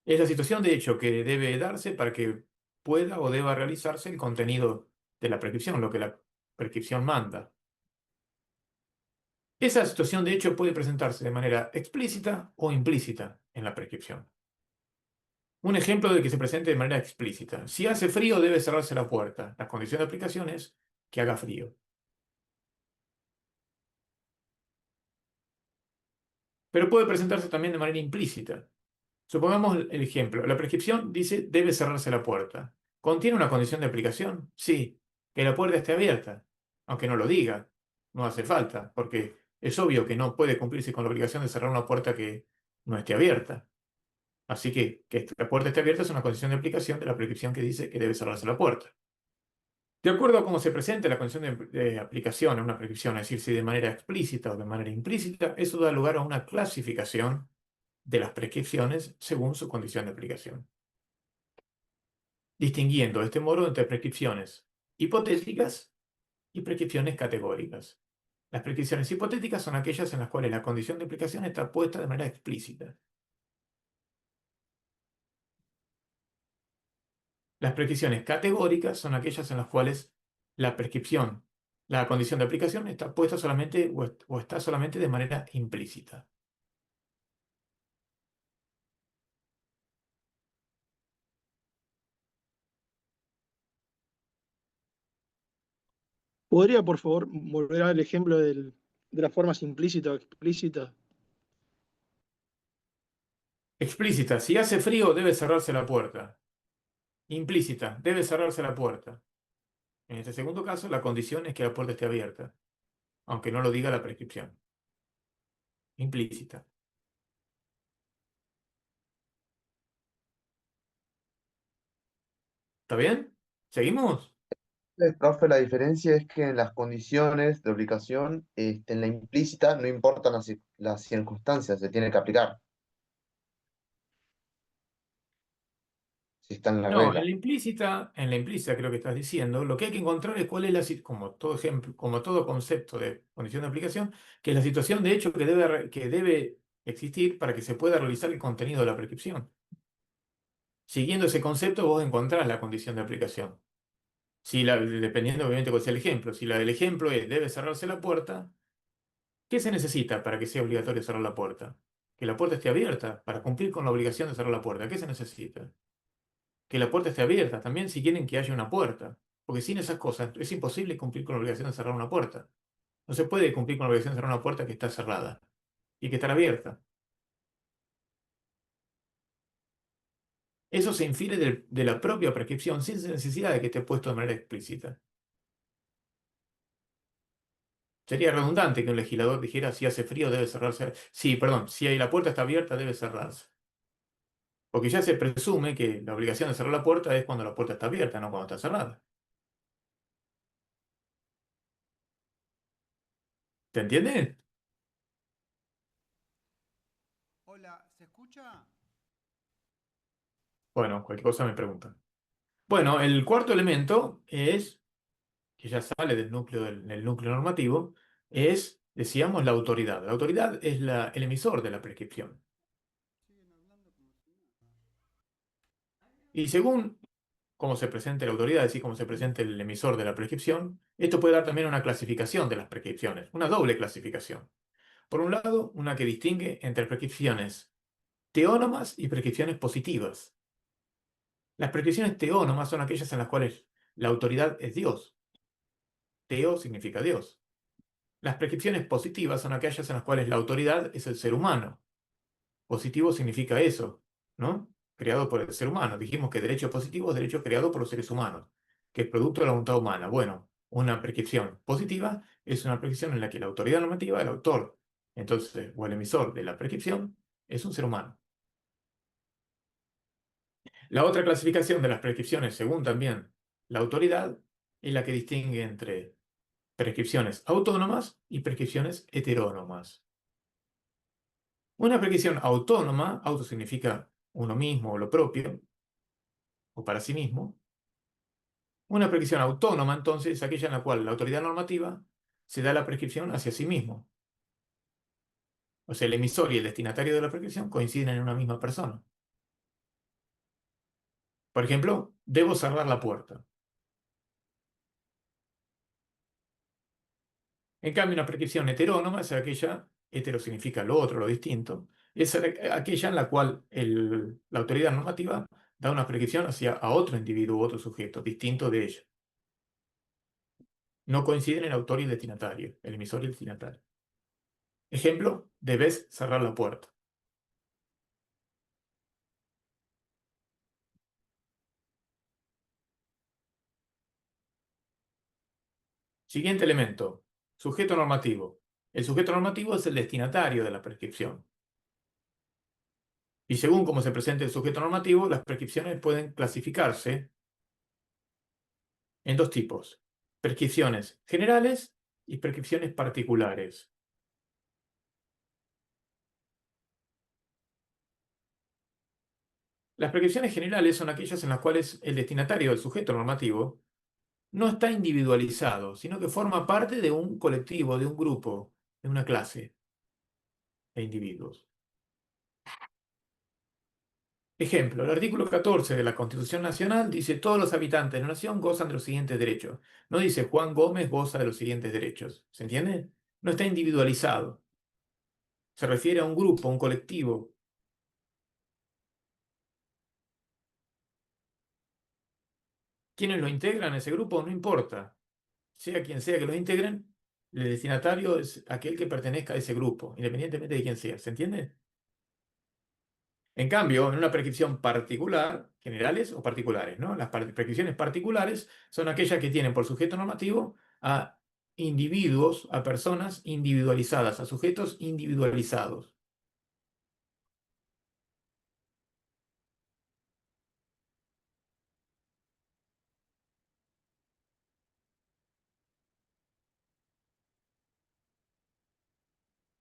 es la situación de hecho que debe darse para que pueda o deba realizarse el contenido de la prescripción, lo que la prescripción manda. Esa situación de hecho puede presentarse de manera explícita o implícita en la prescripción. Un ejemplo de que se presente de manera explícita. Si hace frío debe cerrarse la puerta. La condición de aplicación es que haga frío. Pero puede presentarse también de manera implícita. Supongamos el ejemplo. La prescripción dice debe cerrarse la puerta. ¿Contiene una condición de aplicación? Sí, que la puerta esté abierta. Aunque no lo diga, no hace falta, porque es obvio que no puede cumplirse con la obligación de cerrar una puerta que no esté abierta. Así que la puerta esté abierta es una condición de aplicación de la prescripción que dice que debe cerrarse la puerta. De acuerdo a cómo se presente la condición de aplicación en una prescripción, es decir, si de manera explícita o de manera implícita, eso da lugar a una clasificación de las prescripciones según su condición de aplicación, distinguiendo de este modo entre prescripciones hipotéticas y prescripciones categóricas. Las prescripciones hipotéticas son aquellas en las cuales la condición de aplicación está puesta de manera explícita. Las prescripciones categóricas son aquellas en las cuales la prescripción, la condición de aplicación está puesta solamente o está solamente de manera implícita. ¿Podría, por favor, volver al ejemplo de las formas implícita o explícita? Explícita, si hace frío debe cerrarse la puerta. Implícita, debe cerrarse la puerta. En este segundo caso, la condición es que la puerta esté abierta, aunque no lo diga la prescripción. Implícita. ¿Está bien? ¿Seguimos? Profe, la diferencia es que en las condiciones de obligación, en la implícita, no importan las circunstancias, se tiene que aplicar, si está en la No, regla. en la implícita creo que estás diciendo, lo que hay que encontrar es cuál es como todo ejemplo, como todo concepto de condición de aplicación, que es la situación de hecho que debe existir para que se pueda realizar el contenido de la prescripción. Siguiendo ese concepto, vos encontrás la condición de aplicación. Dependiendo obviamente cuál sea el ejemplo. Si la del ejemplo es debe cerrarse la puerta, ¿qué se necesita para que sea obligatorio cerrar la puerta? Que la puerta esté abierta para cumplir con la obligación de cerrar la puerta. ¿Qué se necesita? Que la puerta esté abierta también si quieren que haya una puerta. Porque sin esas cosas es imposible cumplir con la obligación de cerrar una puerta. No se puede cumplir con la obligación de cerrar una puerta que está cerrada y que está abierta. Eso se infiere de la propia prescripción sin necesidad de que esté puesto de manera explícita. Sería redundante que un legislador dijera si hace frío debe cerrarse. Sí, perdón, si la puerta está abierta debe cerrarse. Porque ya se presume que la obligación de cerrar la puerta es cuando la puerta está abierta, no cuando está cerrada. ¿Te entiendes? Hola, ¿se escucha? Bueno, cualquier cosa me preguntan. Bueno, el cuarto elemento es, que ya sale del núcleo normativo, es, decíamos, la autoridad. La autoridad es el emisor de la prescripción. Siguen hablando como si nada. Y según cómo se presente la autoridad, es decir, cómo se presente el emisor de la prescripción, esto puede dar también una clasificación de las prescripciones, una doble clasificación. Por un lado, una que distingue entre prescripciones teónomas y prescripciones positivas. Las prescripciones teónomas son aquellas en las cuales la autoridad es Dios. Teo significa Dios. Las prescripciones positivas son aquellas en las cuales la autoridad es el ser humano. Positivo significa eso, ¿no? Creado por el ser humano. Dijimos que derecho positivo es derecho creado por los seres humanos, que es producto de la voluntad humana. Bueno, una prescripción positiva es una prescripción en la que la autoridad normativa, el autor, entonces, o el emisor de la prescripción, es un ser humano. La otra clasificación de las prescripciones, según también la autoridad, es la que distingue entre prescripciones autónomas y prescripciones heterónomas. Una prescripción autónoma, auto significa uno mismo o lo propio, o para sí mismo. Una prescripción autónoma, entonces, es aquella en la cual la autoridad normativa se da la prescripción hacia sí mismo. O sea, el emisor y el destinatario de la prescripción coinciden en una misma persona. Por ejemplo, debo cerrar la puerta. En cambio, una prescripción heterónoma es aquella, hetero significa lo otro, lo distinto, es aquella en la cual la autoridad normativa da una prescripción hacia a otro individuo u otro sujeto, distinto de ella. No coinciden el autor y el destinatario, el emisor y el destinatario. Ejemplo, debes cerrar la puerta. Siguiente elemento, sujeto normativo. El sujeto normativo es el destinatario de la prescripción. Y según cómo se presente el sujeto normativo, las prescripciones pueden clasificarse en dos tipos: prescripciones generales y prescripciones particulares. Las prescripciones generales son aquellas en las cuales el destinatario del sujeto normativo no está individualizado, sino que forma parte de un colectivo, de un grupo, de una clase de individuos. Ejemplo, el artículo 14 de la Constitución Nacional dice: todos los habitantes de la nación gozan de los siguientes derechos. No dice Juan Gómez goza de los siguientes derechos. ¿Se entiende? No está individualizado. Se refiere a un grupo, a un colectivo. ¿Quiénes lo integran a ese grupo? No importa. Sea quien sea que lo integren, el destinatario es aquel que pertenezca a ese grupo, independientemente de quién sea. ¿Se entiende? En cambio, en una prescripción particular, generales o particulares, ¿no? Las prescripciones particulares son aquellas que tienen por sujeto normativo a individuos, a personas individualizadas, a sujetos individualizados.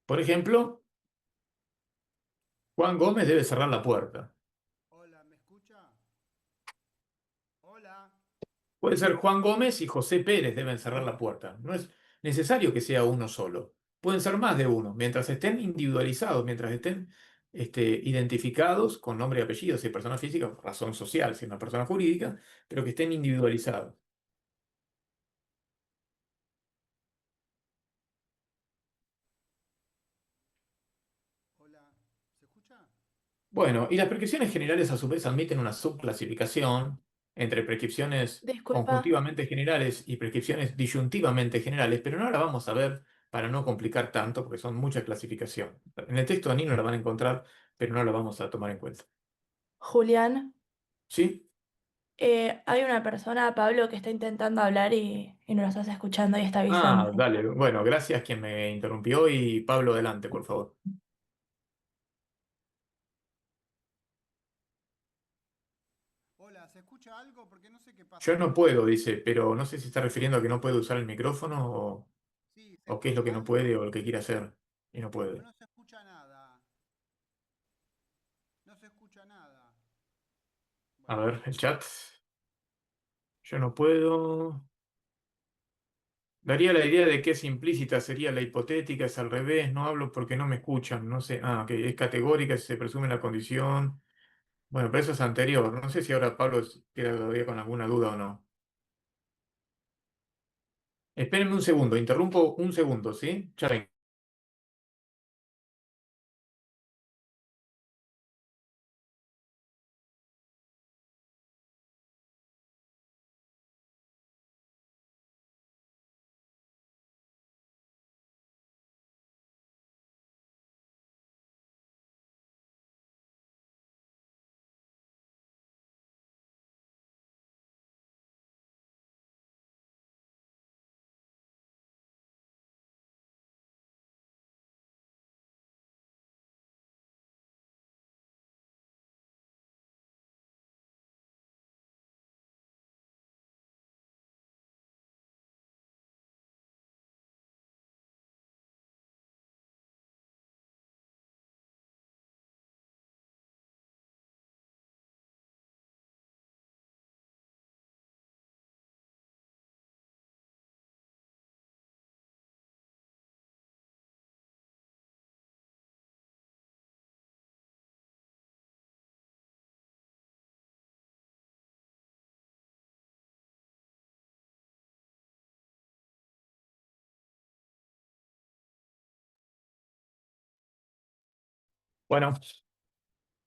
Por ejemplo, Juan Gómez debe cerrar la puerta. Hola, ¿me escucha? Hola. Puede ser Juan Gómez y José Pérez deben cerrar la puerta. No es necesario que sea uno solo. Pueden ser más de uno, mientras estén individualizados, mientras estén identificados con nombre y apellido, si es persona física, razón social, si es una persona jurídica, pero que estén individualizados. Hola, ¿se escucha? Bueno, y las prescripciones generales a su vez admiten una subclasificación entre prescripciones Disculpa, conjuntivamente generales y prescripciones disyuntivamente generales, pero no la vamos a ver para no complicar tanto, porque son mucha clasificación. En el texto de Nino la van a encontrar, pero no la vamos a tomar en cuenta. Julián, ¿Sí? hay una persona, Pablo, que está intentando hablar y no lo estás escuchando y está Ah, avisando. dale. Bueno, gracias quien me interrumpió y Pablo, adelante, por favor. Hola, ¿se escucha algo? Porque no sé qué Yo pasa. no puedo, dice, pero no sé si está refiriendo a que no puede usar el micrófono Sí, ¿se o qué es lo que escucha no algo? puede o lo que quiere hacer y no Pero puede. no se escucha nada. No se escucha nada. A Bueno, ver, el chat. Yo no puedo. Daría la idea de que es implícita, sería la hipotética, es al revés, no hablo porque no me escuchan, no sé. Ah, que es categórica, si se presume la condición. Bueno, pero eso es anterior. No sé si ahora Pablo queda todavía con alguna duda o no. Espérenme un segundo, interrumpo un segundo, ¿sí? Ya vengo. Bueno,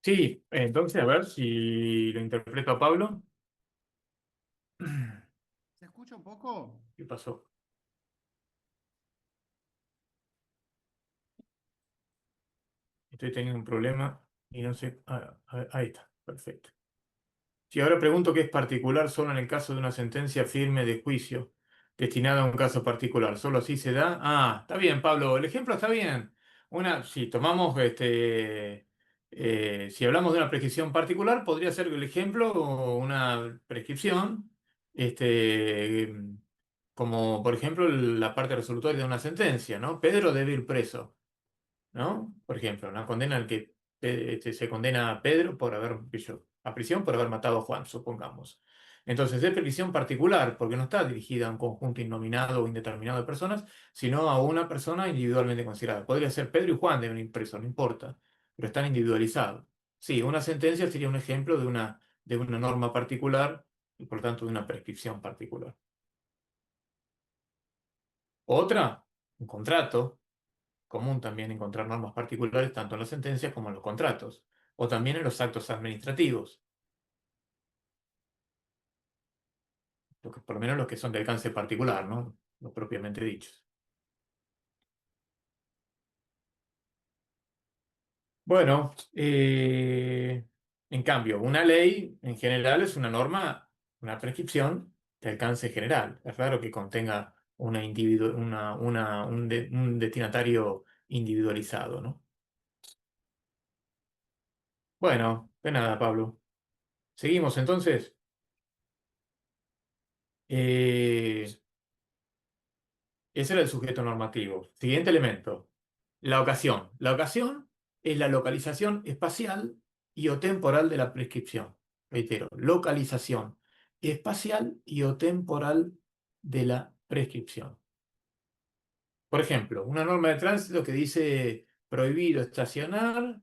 sí, entonces a ver si lo interpreto a Pablo. ¿se escucha un poco? ¿Qué pasó? Estoy teniendo un problema y no sé. A ver, ahí está, perfecto. Si ahora pregunto qué es particular solo en el caso de una sentencia firme de juicio destinada a un caso particular, ¿solo así se da? Ah, está bien, Pablo, el ejemplo está bien. Si tomamos, si hablamos de una prescripción particular, podría ser el ejemplo una prescripción, este, como por ejemplo la parte resolutoria de una sentencia, ¿no? Pedro debe ir preso. ¿No? Por ejemplo, una condena al que se condena a Pedro por haber, a prisión por haber matado a Juan, supongamos. Entonces, es prisión particular, porque no está dirigida a un conjunto innominado o indeterminado de personas, sino a una persona individualmente considerada. Podría ser Pedro y Juan deben ir presos, no importa, pero están individualizados. Sí, una sentencia sería un ejemplo de una norma particular y por tanto de una prescripción particular. Otra, un contrato común también encontrar normas particulares tanto en las sentencias como en los contratos, o también en los actos administrativos, por lo menos los que son de alcance particular, ¿no? Los propiamente dichos. Bueno, en cambio, una ley en general es una norma, una prescripción de alcance general. Es raro que contenga un destinatario individualizado, ¿no? Bueno, de nada, Pablo. Seguimos entonces. Eh, Ese era el sujeto normativo. Siguiente elemento. La ocasión. La ocasión es la localización espacial y o temporal de la prescripción. Reitero, localización espacial y o temporal de la prescripción. Por ejemplo, una norma de tránsito que dice prohibido estacionar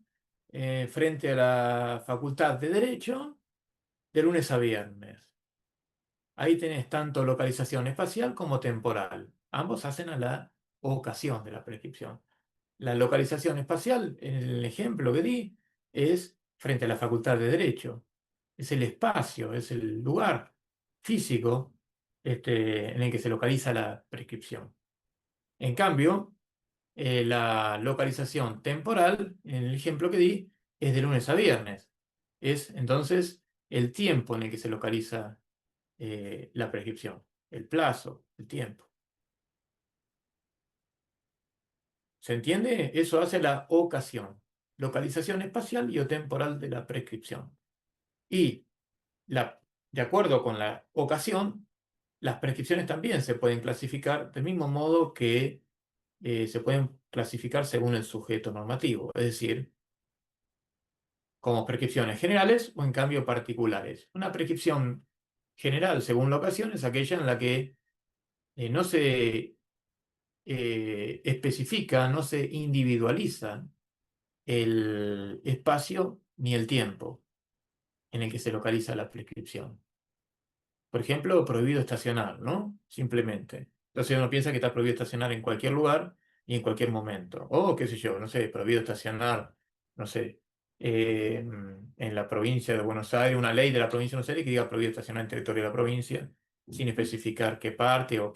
frente a la Facultad de Derecho de lunes a viernes. Ahí tenés tanto localización espacial como temporal. Ambos hacen a la ocasión de la prescripción. La localización espacial, en el ejemplo que di, es frente a la Facultad de Derecho. Es el espacio, es el lugar físico en el que se localiza la prescripción. En cambio, la localización temporal, en el ejemplo que di, es de lunes a viernes. Es entonces el tiempo en el que se localiza la prescripción, el plazo, el tiempo. ¿Se entiende? Eso hace la ocasión, localización espacial y o temporal de la prescripción. Y de acuerdo con la ocasión, las prescripciones también se pueden clasificar del mismo modo que se pueden clasificar según el sujeto normativo, es decir, como prescripciones generales o en cambio particulares. Una prescripción general según la ocasión es aquella en la que no se especifica, no se individualiza el espacio ni el tiempo en el que se localiza la prescripción. Por ejemplo, prohibido estacionar, ¿no? Simplemente. Entonces uno piensa que está prohibido estacionar en cualquier lugar y en cualquier momento. O, qué sé yo, no sé, prohibido estacionar, no sé, en la provincia de Buenos Aires, una ley de la provincia de Buenos Aires que diga prohibido estacionar en territorio de la provincia, sin especificar qué parte o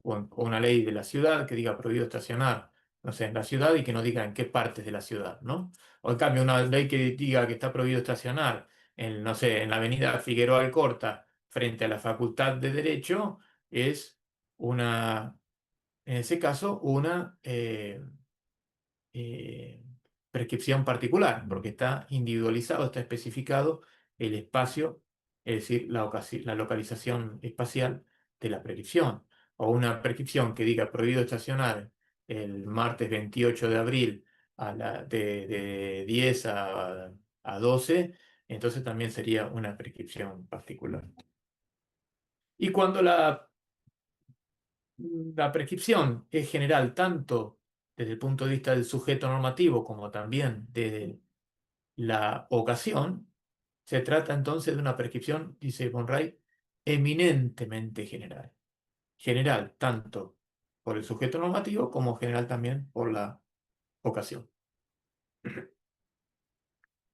una ley de la ciudad que diga prohibido estacionar, no sé, en la ciudad y que no diga en qué partes de la ciudad, ¿no? O en cambio una ley que diga que está prohibido estacionar en, no sé, en la avenida Figueroa Alcorta frente a la Facultad de Derecho es en ese caso, una eh, prescripción particular, porque está individualizado, está especificado el espacio, es decir, la localización espacial de la prescripción. O una prescripción que diga prohibido estacionar el martes 28 de abril de 10 a 12, entonces también sería una prescripción particular. Y cuando la prescripción es general tanto desde el punto de vista del sujeto normativo como también de la ocasión, se trata entonces de una prescripción, dice Monray, eminentemente general. General tanto por el sujeto normativo como general también por la ocasión.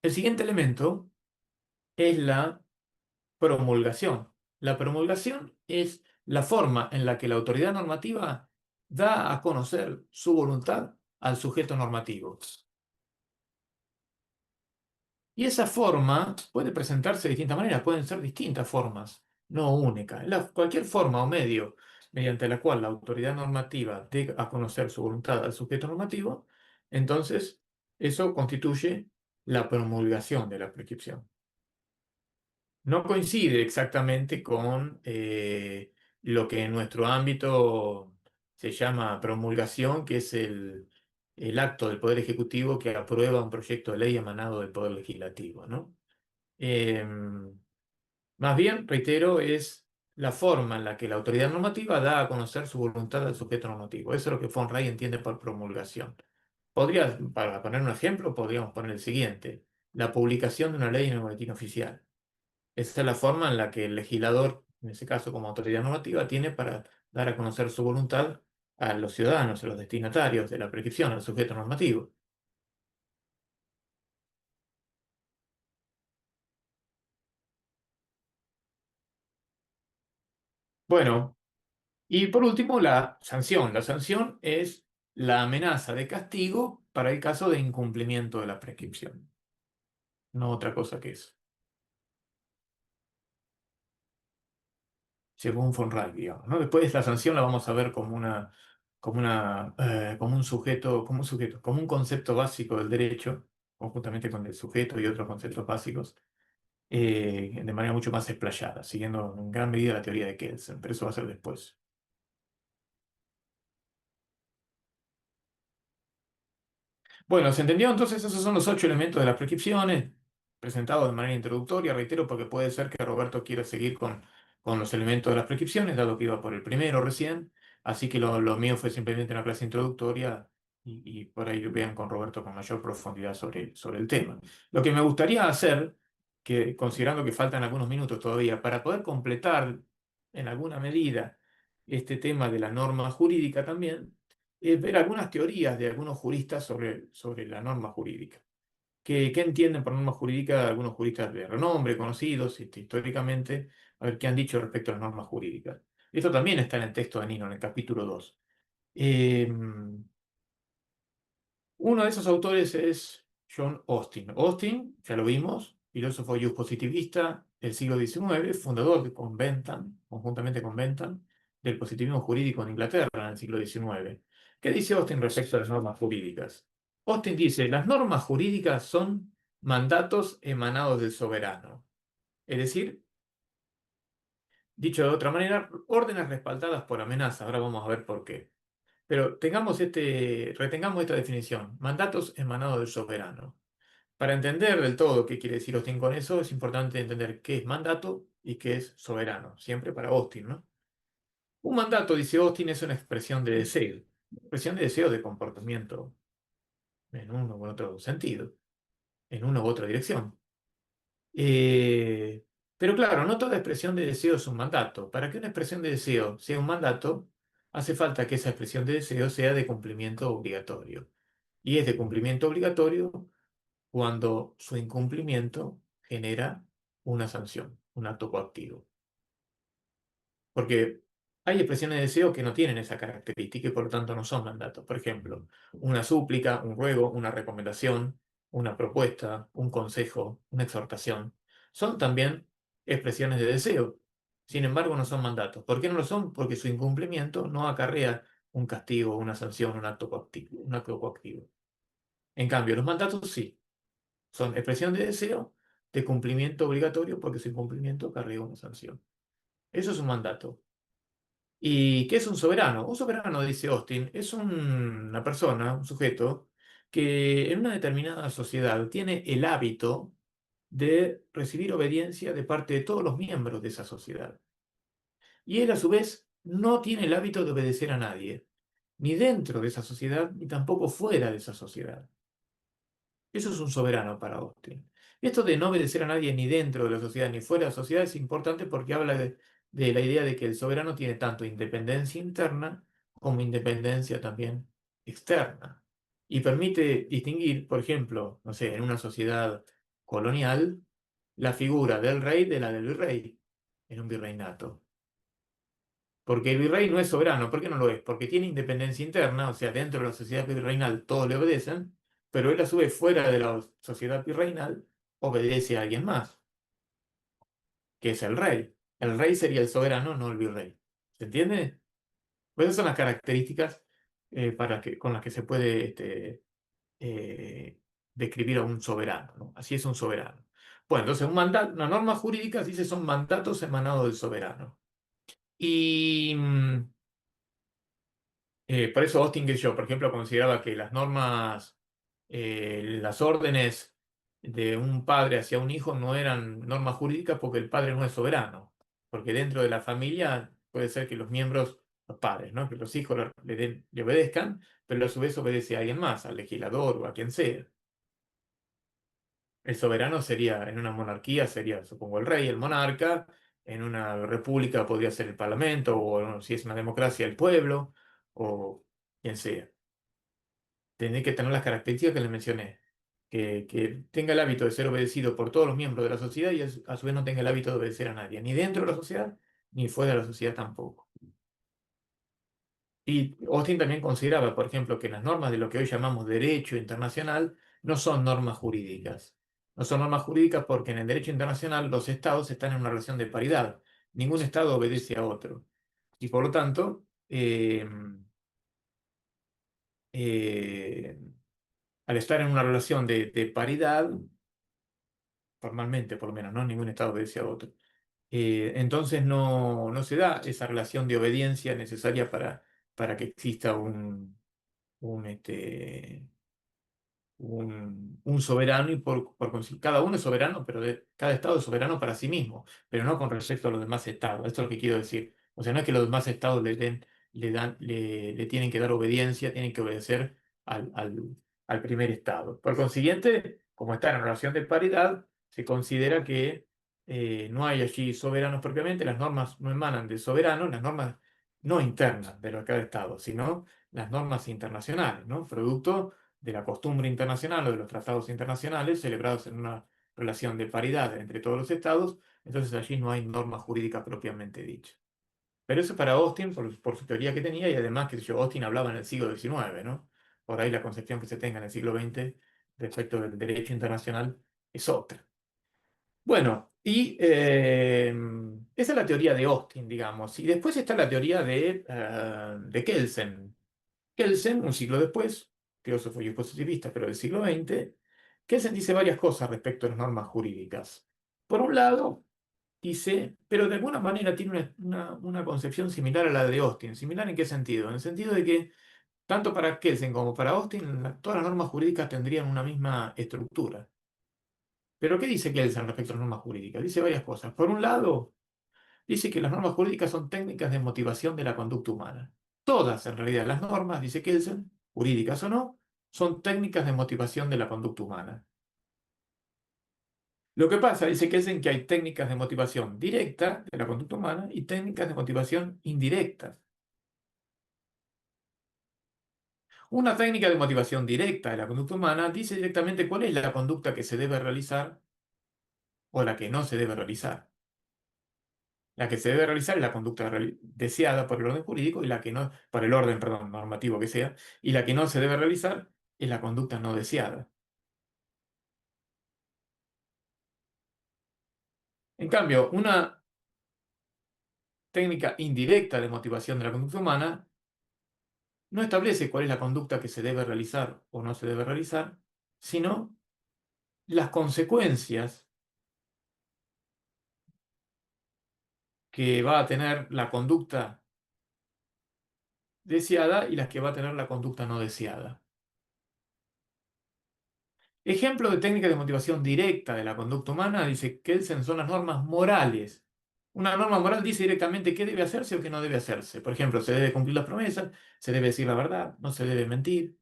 El siguiente elemento es la promulgación. La promulgación es la forma en la que la autoridad normativa da a conocer su voluntad al sujeto normativo. Y esa forma puede presentarse de distintas maneras, pueden ser distintas formas, no únicas. Cualquier forma o medio mediante la cual la autoridad normativa dé a conocer su voluntad al sujeto normativo, entonces eso constituye la promulgación de la prescripción. No coincide exactamente con lo que en nuestro ámbito se llama promulgación, que es el acto del Poder Ejecutivo que aprueba un proyecto de ley emanado del Poder Legislativo, ¿no? Más bien, reitero, es la forma en la que la autoridad normativa da a conocer su voluntad al sujeto normativo. Eso es lo que von Rey entiende por promulgación. Para poner un ejemplo, podríamos poner el siguiente: la publicación de una ley en el boletín oficial. Esa es la forma en la que el legislador, en ese caso como autoridad normativa, tiene para dar a conocer su voluntad a los ciudadanos, a los destinatarios de la prescripción, al sujeto normativo. Bueno, y por último, la sanción. La sanción es la amenaza de castigo para el caso de incumplimiento de la prescripción. No otra cosa que eso. Según von Reich, digamos, ¿no? Después la sanción la vamos a ver como un concepto básico del derecho, conjuntamente con el sujeto y otros conceptos básicos, de manera mucho más explayada, siguiendo en gran medida la teoría de Kelsen, pero eso va a ser después. Bueno, ¿se entendió? Entonces esos son los 8 elementos de las prescripciones, presentados de manera introductoria, reitero, porque puede ser que Roberto quiera seguir con los elementos de las prescripciones, dado que iba por el primero recién, así que lo mío fue simplemente una clase introductoria y por ahí vean con Roberto con mayor profundidad sobre el tema. Lo que me gustaría hacer, que considerando que faltan algunos minutos todavía, para poder completar en alguna medida este tema de la norma jurídica también, ver algunas teorías de algunos juristas sobre la norma jurídica. ¿Qué entienden por norma jurídica algunos juristas de renombre, conocidos históricamente? A ver qué han dicho respecto a las normas jurídicas. Esto también está en el texto de Nino, en el capítulo 2. Uno de esos autores es John Austin. Austin, ya lo vimos, filósofo positivista del siglo XIX, fundador con Bentham, conjuntamente con Bentham, del positivismo jurídico en Inglaterra en el siglo XIX. ¿Qué dice Austin respecto a las normas jurídicas? Austin dice, las normas jurídicas son mandatos emanados del soberano. Es decir, dicho de otra manera, órdenes respaldadas por amenaza. Ahora vamos a ver por qué. Pero retengamos esta definición, mandatos emanados del soberano. Para entender del todo qué quiere decir Austin con eso, es importante entender qué es mandato y qué es soberano, siempre para Austin, ¿no? Un mandato, dice Austin, es una expresión de deseo de comportamiento en uno u otro sentido, en una u otra dirección. Eh, pero claro, no toda expresión de deseo es un mandato. Para que una expresión de deseo sea un mandato, hace falta que esa expresión de deseo sea de cumplimiento obligatorio. Y es de cumplimiento obligatorio cuando su incumplimiento genera una sanción, un acto coactivo. Porque hay expresiones de deseo que no tienen esa característica y por lo tanto no son mandatos. Por ejemplo, una súplica, un ruego, una recomendación, una propuesta, un consejo, una exhortación. Son también expresiones de deseo. Sin embargo, no son mandatos. ¿Por qué no lo son? Porque su incumplimiento no acarrea un castigo, una sanción, un acto coactivo, un acto coactivo. En cambio, los mandatos sí. Son expresión de deseo de cumplimiento obligatorio porque su incumplimiento acarrea una sanción. Eso es un mandato. ¿Y qué es un soberano? Un soberano, dice Austin, es una persona, un sujeto, que en una determinada sociedad tiene el hábito de recibir obediencia de parte de todos los miembros de esa sociedad. Y él, a su vez, no tiene el hábito de obedecer a nadie, ni dentro de esa sociedad, ni tampoco fuera de esa sociedad. Eso es un soberano para Austin. Esto de no obedecer a nadie ni dentro de la sociedad ni fuera de la sociedad es importante porque habla de la idea de que el soberano tiene tanto independencia interna como independencia también externa. Y permite distinguir, por ejemplo, no sé, en una sociedad colonial, la figura del rey de la del virrey, en un virreinato. Porque el virrey no es soberano. ¿Por qué no lo es? Porque tiene independencia interna, o sea, dentro de la sociedad virreinal todos le obedecen, pero él a su vez fuera de la sociedad virreinal obedece a alguien más, que es el rey. El rey sería el soberano, no el virrey. ¿Se entiende? Pues esas son las características con las que se puede eh, describir a un soberano, ¿no? Así es un soberano. Bueno, entonces una norma jurídica dice son mandatos emanados del soberano. Y por eso Austin yo, por ejemplo, consideraba que las normas, las órdenes de un padre hacia un hijo no eran normas jurídicas porque el padre no es soberano. Porque dentro de la familia puede ser que los miembros, los padres, ¿no? Que los hijos le obedezcan, pero a su vez obedece a alguien más, al legislador o a quien sea. El soberano sería, en una monarquía, sería, supongo, el rey, el monarca. En una república podría ser el parlamento, o si es una democracia, el pueblo, o quien sea. Tiene que tener las características que les mencioné. Que tenga el hábito de ser obedecido por todos los miembros de la sociedad y a su vez no tenga el hábito de obedecer a nadie, ni dentro de la sociedad, ni fuera de la sociedad tampoco. Y Austin también consideraba, por ejemplo, que las normas de lo que hoy llamamos derecho internacional no son normas jurídicas. No son normas jurídicas porque en el derecho internacional los estados están en una relación de paridad. Ningún estado obedece a otro. Y por lo tanto, eh, al estar en una relación de paridad, formalmente por lo menos, ¿no? Ningún estado obedece a otro. Entonces no se da esa relación de obediencia necesaria para que exista un un soberano y cada uno es soberano, pero cada estado es soberano para sí mismo, pero no con respecto a los demás estados. Esto es lo que quiero decir. O sea, no es que los demás estados le tienen que dar obediencia, tienen que obedecer al primer estado. Por consiguiente, como está en relación de paridad, se considera que no hay allí soberanos propiamente, las normas no emanan del soberano, las normas no internas de cada estado, sino las normas internacionales, ¿no? Producto de la costumbre internacional o de los tratados internacionales celebrados en una relación de paridad entre todos los estados, entonces allí no hay norma jurídica propiamente dicha. Pero eso para Austin, por su teoría que tenía, y además que yo, Austin hablaba en el siglo XIX, ¿no? Por ahí la concepción que se tenga en el siglo XX respecto del derecho internacional es otra. Bueno, y esa es la teoría de Austin, digamos. Y después está la teoría de Kelsen. Kelsen, un siglo después, filósofo y positivista, pero del siglo XX, Kelsen dice varias cosas respecto a las normas jurídicas. Por un lado, dice, pero de alguna manera tiene una concepción similar a la de Austin. ¿Similar en qué sentido? En el sentido de que tanto para Kelsen como para Austin, todas las normas jurídicas tendrían una misma estructura. ¿Pero qué dice Kelsen respecto a las normas jurídicas? Dice varias cosas. Por un lado, dice que las normas jurídicas son técnicas de motivación de la conducta humana. Todas, en realidad, las normas, dice Kelsen, jurídicas o no, son técnicas de motivación de la conducta humana. Lo que pasa, dice Kelsen, que hay técnicas de motivación directa de la conducta humana y técnicas de motivación indirectas. Una técnica de motivación directa de la conducta humana dice directamente cuál es la conducta que se debe realizar o la que no se debe realizar. La que se debe realizar es la conducta deseada por el orden jurídico y la que no, por el orden, perdón, normativo que sea, y la que no se debe realizar es la conducta no deseada. En cambio, una técnica indirecta de motivación de la conducta humana no establece cuál es la conducta que se debe realizar o no se debe realizar, sino las consecuencias que va a tener la conducta deseada y las que va a tener la conducta no deseada. Ejemplo de técnica de motivación directa de la conducta humana, dice Kelsen, son las normas morales. Una norma moral dice directamente qué debe hacerse o qué no debe hacerse. Por ejemplo, se debe cumplir las promesas, se debe decir la verdad, no se debe mentir,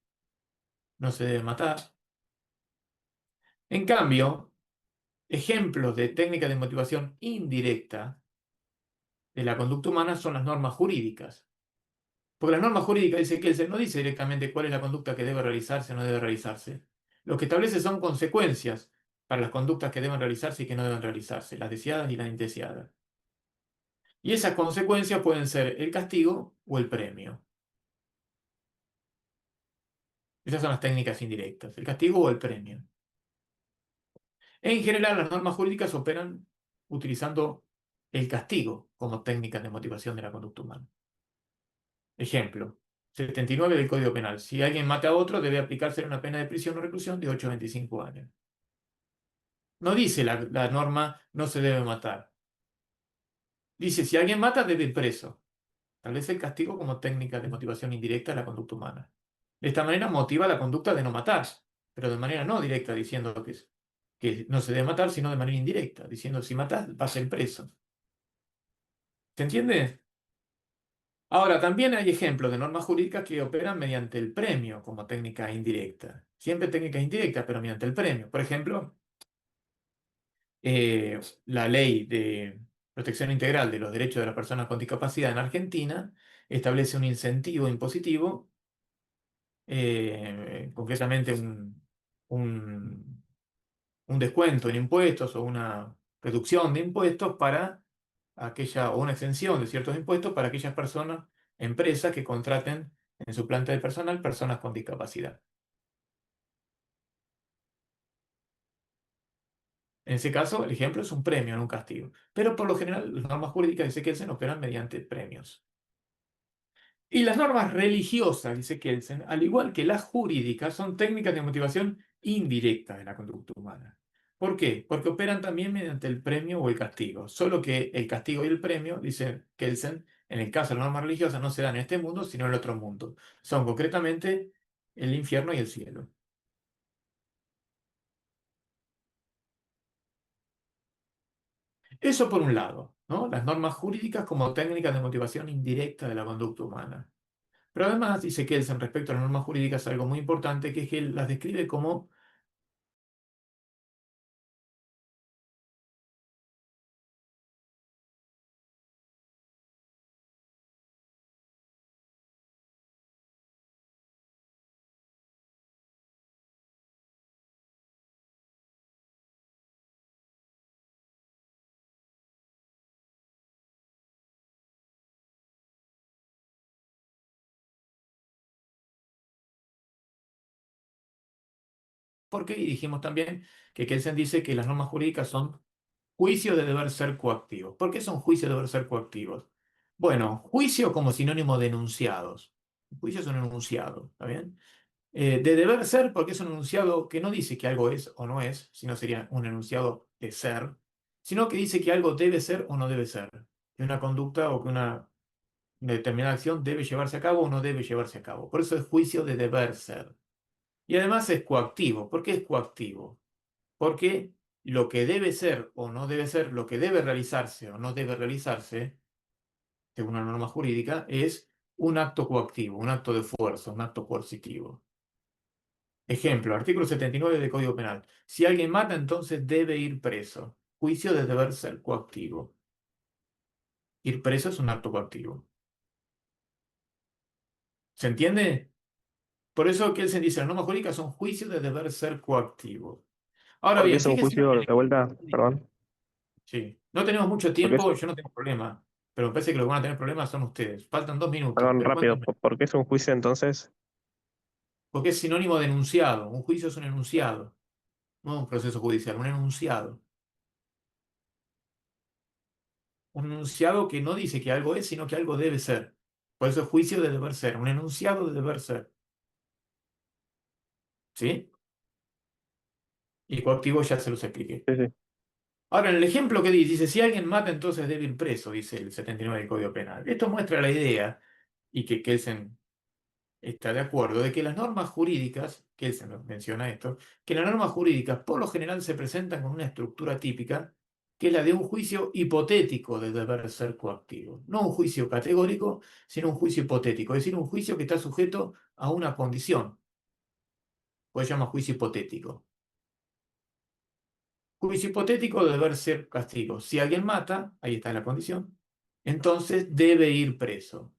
no se debe matar. En cambio, ejemplos de técnica de motivación indirecta de la conducta humana son las normas jurídicas. Porque las normas jurídicas, dice Kelsen, no dice directamente cuál es la conducta que debe realizarse o no debe realizarse. Lo que establece son consecuencias para las conductas que deben realizarse y que no deben realizarse, las deseadas y las indeseadas. Y esas consecuencias pueden ser el castigo o el premio. Esas son las técnicas indirectas, el castigo o el premio. En general, las normas jurídicas operan utilizando el castigo como técnica de motivación de la conducta humana. Ejemplo, 79 del Código Penal. Si alguien mata a otro, debe aplicársele una pena de prisión o reclusión de 8 a 25 años. No dice la norma no se debe matar. Dice, si alguien mata, debe ir preso. Establece el castigo como técnica de motivación indirecta de la conducta humana. De esta manera motiva la conducta de no matar, pero de manera no directa, diciendo que no se debe matar, sino de manera indirecta, diciendo si matas, vas a ir preso. ¿Se entiende? Ahora, también hay ejemplos de normas jurídicas que operan mediante el premio como técnica indirecta. Siempre técnica indirecta, pero mediante el premio. Por ejemplo, la ley de protección integral de los derechos de las personas con discapacidad en Argentina establece un incentivo impositivo, concretamente un, un descuento en impuestos o una reducción de impuestos para o una exención de ciertos impuestos para aquellas personas, empresas que contraten en su planta de personal personas con discapacidad. En ese caso, el ejemplo es un premio, no un castigo. Pero por lo general, las normas jurídicas dice Kelsen operan mediante premios. Y las normas religiosas, dice Kelsen, al igual que las jurídicas, son técnicas de motivación indirecta de la conducta humana. ¿Por qué? Porque operan también mediante el premio o el castigo. Solo que el castigo y el premio, dice Kelsen, en el caso de las normas religiosas no se dan en este mundo, sino en el otro mundo. Son concretamente el infierno y el cielo. Eso por un lado, ¿no? Las normas jurídicas como técnicas de motivación indirecta de la conducta humana. Pero además, dice Kelsen respecto a las normas jurídicas, algo muy importante, que es que él las describe como ¿por qué? Y dijimos también que Kelsen dice que las normas jurídicas son juicios de deber ser coactivos. ¿Por qué son juicios de deber ser coactivos? Bueno, juicio como sinónimo de enunciados. Juicio es un enunciado, ¿está bien? De deber ser porque es un enunciado que no dice que algo es o no es, sino sería un enunciado de ser, sino que dice que algo debe ser o no debe ser, que una conducta o que una determinada acción debe llevarse a cabo o no debe llevarse a cabo. Por eso es juicio de deber ser. Y además es coactivo. ¿Por qué es coactivo? Porque lo que debe ser o no debe ser, lo que debe realizarse o no debe realizarse, según una norma jurídica, es un acto coactivo, un acto de fuerza, un acto coercitivo. Ejemplo, artículo 79 del Código Penal. Si alguien mata, entonces debe ir preso. Juicio de deber ser coactivo. Ir preso es un acto coactivo. ¿Se entiende? Por eso que él se dice, las normas jurídicas son juicios de deber ser coactivo. Ahora Porque bien, es un fíjese lo juicio que de vuelta, perdón, sí. No tenemos mucho porque es, tiempo, yo no tengo problema. Pero me parece que los que van a tener problemas son ustedes. Faltan 2 minutos, perdón, pero rápido, cuéntenme. ¿por qué es un juicio entonces? Porque es sinónimo de enunciado. Un juicio es un enunciado, no un proceso judicial, un enunciado. Un enunciado que no dice que algo es, sino que algo debe ser. Por eso es juicio de deber ser, un enunciado de deber ser. ¿Sí? Y coactivo ya se los expliqué. Sí, sí. Ahora, en el ejemplo que dice, si alguien mata, entonces debe ir preso, dice el 79 del Código Penal. Esto muestra la idea, y que Kelsen está de acuerdo, de que las normas jurídicas, Kelsen menciona esto, que las normas jurídicas por lo general se presentan con una estructura típica, que es la de un juicio hipotético de deber ser coactivo. No un juicio categórico, sino un juicio hipotético, es decir, un juicio que está sujeto a una condición. Pues se llama juicio hipotético. Juicio hipotético de deber ser castigo. Si alguien mata, ahí está la condición, entonces debe ir preso.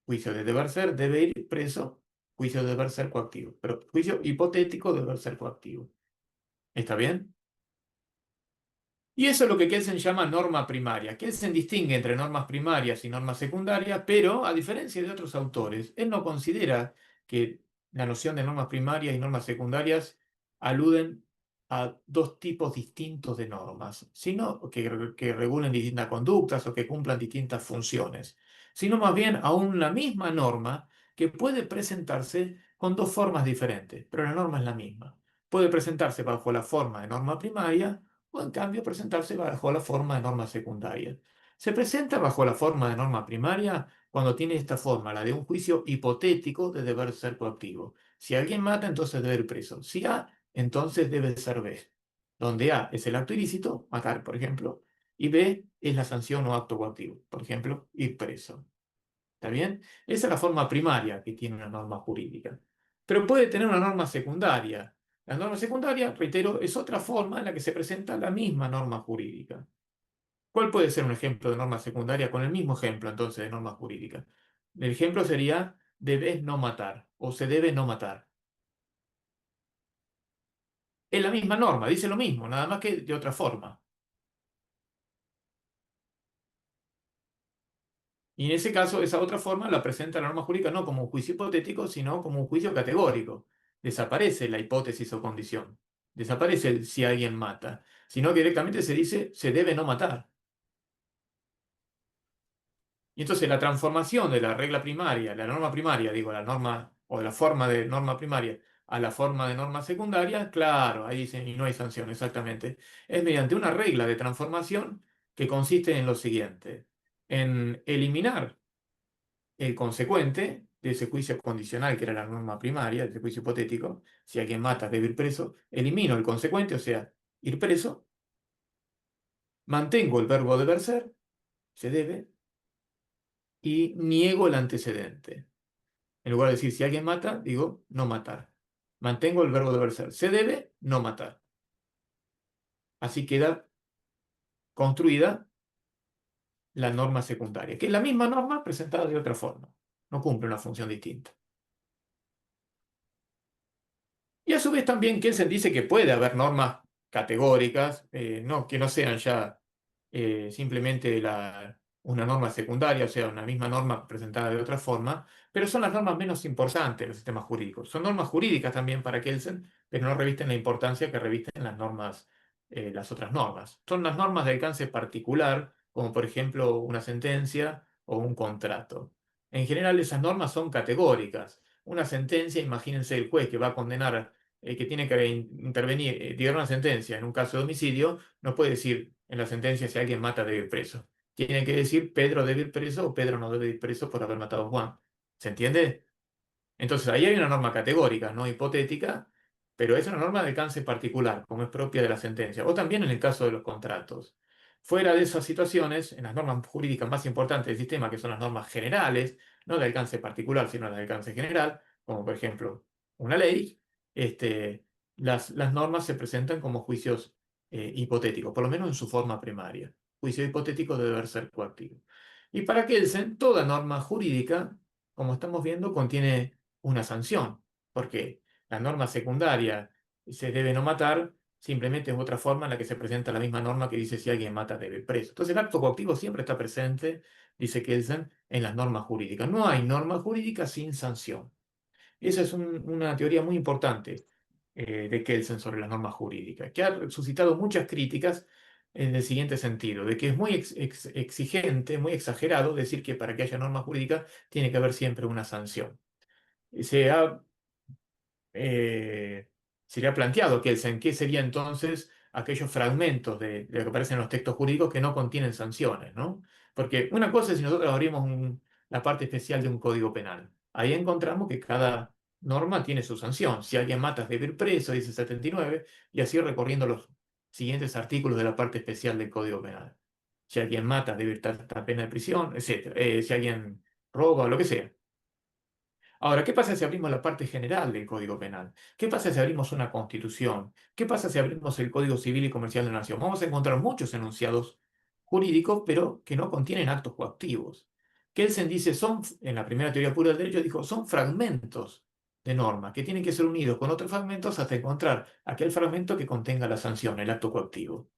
Juicio de deber ser, debe ir preso. Juicio de deber ser coactivo. Pero juicio hipotético de deber ser coactivo. ¿Está bien? Y eso es lo que Kelsen llama norma primaria. Kelsen distingue entre normas primarias y normas secundarias, pero a diferencia de otros autores, él no considera que la noción de normas primarias y normas secundarias aluden a dos tipos distintos de normas, sino que regulen distintas conductas o que cumplan distintas funciones, sino más bien a una misma norma que puede presentarse con dos formas diferentes, pero la norma es la misma. Puede presentarse bajo la forma de norma primaria o en cambio presentarse bajo la forma de norma secundaria. Se presenta bajo la forma de norma primaria cuando tiene esta forma, la de un juicio hipotético de deber ser coactivo. Si alguien mata, entonces debe ir preso. Si A, entonces debe ser B. Donde A es el acto ilícito, matar, por ejemplo, y B es la sanción o acto coactivo, por ejemplo, ir preso. ¿Está bien? Esa es la forma primaria que tiene una norma jurídica. Pero puede tener una norma secundaria. La norma secundaria, reitero, es otra forma en la que se presenta la misma norma jurídica. ¿Cuál puede ser un ejemplo de norma secundaria con el mismo ejemplo entonces de norma jurídica? El ejemplo sería debes no matar o se debe no matar. Es la misma norma, dice lo mismo, nada más que de otra forma. Y en ese caso, esa otra forma la presenta la norma jurídica no como un juicio hipotético, sino como un juicio categórico. Desaparece la hipótesis o condición. Desaparece el si alguien mata, sino que directamente se dice se debe no matar. Y entonces la transformación de la regla primaria, la norma primaria, digo, la norma o de la forma de norma primaria a la forma de norma secundaria, claro, ahí dicen, y no hay sanción, exactamente. Es mediante una regla de transformación que consiste en lo siguiente, en eliminar el consecuente de ese juicio condicional, que era la norma primaria, de ese juicio hipotético, si alguien mata debe ir preso, elimino el consecuente, o sea, ir preso, mantengo el verbo deber ser, se debe, y niego el antecedente. En lugar de decir si alguien mata, digo no matar. Mantengo el verbo deber ser. Se debe no matar. Así queda construida la norma secundaria, que es la misma norma presentada de otra forma. No cumple una función distinta. Y a su vez también Kelsen dice que puede haber normas categóricas, que no sean ya simplemente una norma secundaria, o sea, una misma norma presentada de otra forma, pero son las normas menos importantes de los sistemas jurídicos. Son normas jurídicas también para Kelsen, pero no revisten la importancia que revisten las normas, las otras normas. Son las normas de alcance particular, como por ejemplo una sentencia o un contrato. En general esas normas son categóricas. Una sentencia, imagínense el juez que va a condenar, que tiene que intervenir, dictar una sentencia en un caso de homicidio, no puede decir en la sentencia si alguien mata debe ir preso. Tiene que decir Pedro debe ir preso o Pedro no debe ir preso por haber matado a Juan. ¿Se entiende? Entonces ahí hay una norma categórica, no hipotética, pero es una norma de alcance particular, como es propia de la sentencia, o también en el caso de los contratos. Fuera de esas situaciones, en las normas jurídicas más importantes del sistema, que son las normas generales, no de alcance particular, sino de alcance general, como por ejemplo una ley, las normas se presentan como juicios hipotéticos, por lo menos en su forma primaria. Juicio hipotético de deber ser coactivo. Y para Kelsen, toda norma jurídica, como estamos viendo, contiene una sanción, porque la norma secundaria se debe no matar, simplemente es otra forma en la que se presenta la misma norma que dice si alguien mata debe ir preso. Entonces el acto coactivo siempre está presente, dice Kelsen, en las normas jurídicas. No hay norma jurídica sin sanción. Esa es una teoría muy importante de Kelsen sobre las normas jurídicas, que ha suscitado muchas críticas en el siguiente sentido, de que es muy exigente, muy exagerado decir que para que haya norma jurídica tiene que haber siempre una sanción. Se ha, se le ha planteado Kelsen qué sería entonces aquellos fragmentos de lo que aparecen en los textos jurídicos que no contienen sanciones, ¿no? Porque una cosa es si nosotros abrimos la parte especial de un código penal. Ahí encontramos que cada norma tiene su sanción. Si alguien mata debe ir preso, dice 79, y así recorriendo los siguientes artículos de la parte especial del código penal. Si alguien mata debe ir tanta pena de prisión, etc. Si alguien roba o lo que sea. Ahora, ¿qué pasa si abrimos la parte general del Código Penal? ¿Qué pasa si abrimos una constitución? ¿Qué pasa si abrimos el Código Civil y Comercial de la Nación? Vamos a encontrar muchos enunciados jurídicos, pero que no contienen actos coactivos. Kelsen dice, en la primera teoría pura del derecho, dijo, son fragmentos de norma que tienen que ser unidos con otros fragmentos hasta encontrar aquel fragmento que contenga la sanción, el acto coactivo.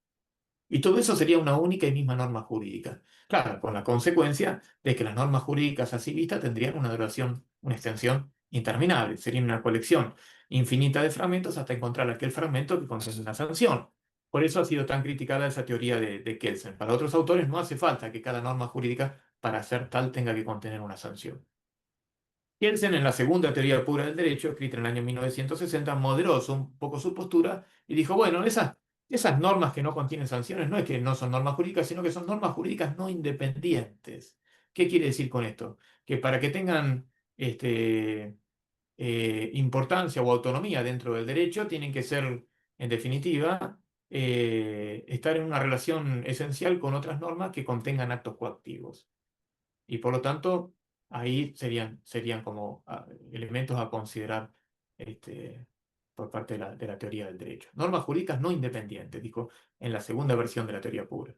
Y todo eso sería una única y misma norma jurídica. Claro, con la consecuencia de que las normas jurídicas así vistas tendrían una duración, una extensión interminable. Sería una colección infinita de fragmentos hasta encontrar aquel fragmento que contiene una sanción. Por eso ha sido tan criticada esa teoría de Kelsen. Para otros autores no hace falta que cada norma jurídica para ser tal tenga que contener una sanción. Kelsen, en la segunda teoría pura del derecho, escrita en el año 1960, moderó un poco su postura y dijo, bueno, esas normas que no contienen sanciones no es que no son normas jurídicas, sino que son normas jurídicas no independientes. ¿Qué quiere decir con esto? Que para que tengan importancia o autonomía dentro del derecho, tienen que ser, en definitiva, estar en una relación esencial con otras normas que contengan actos coactivos. Y por lo tanto, ahí serían como elementos a considerar por parte de la teoría del derecho. Normas jurídicas no independientes, dijo en la segunda versión de la teoría pura.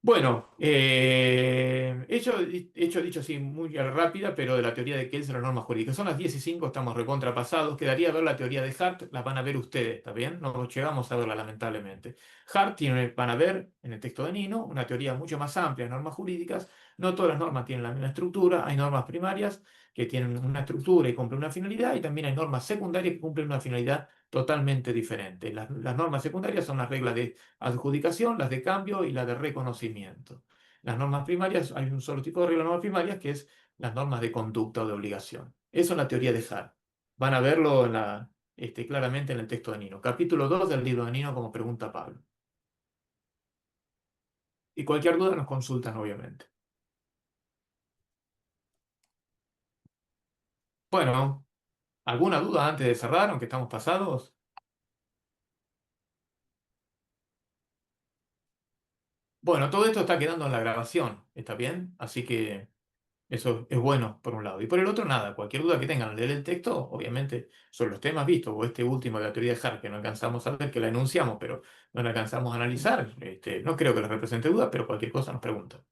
Bueno, hecho dicho así muy rápida, pero de la teoría de Kelsen, las normas jurídicas. Son las 10:05, estamos recontrapasados. Quedaría ver la teoría de Hart, la van a ver ustedes, ¿está bien? No llegamos a verla, lamentablemente. Hart van a ver en el texto de Nino una teoría mucho más amplia de normas jurídicas. No todas las normas tienen la misma estructura. Hay normas primarias que tienen una estructura y cumplen una finalidad, y también hay normas secundarias que cumplen una finalidad totalmente diferente. Las normas secundarias son las reglas de adjudicación, las de cambio y las de reconocimiento. Las normas primarias, hay un solo tipo de reglas normas primarias que es las normas de conducta o de obligación. Eso es la teoría de Hart. Van a verlo claramente en el texto de Nino. Capítulo 2 del libro de Nino, como pregunta Pablo. Y cualquier duda nos consultan, obviamente. Bueno, ¿alguna duda antes de cerrar, aunque estamos pasados? Bueno, todo esto está quedando en la grabación, ¿está bien? Así que eso es bueno por un lado. Y por el otro, nada, cualquier duda que tengan al leer el texto, obviamente, sobre los temas vistos, o este último de la teoría de Hart, que no alcanzamos a ver, que la enunciamos, pero no la alcanzamos a analizar, no creo que les represente duda, pero cualquier cosa nos preguntan.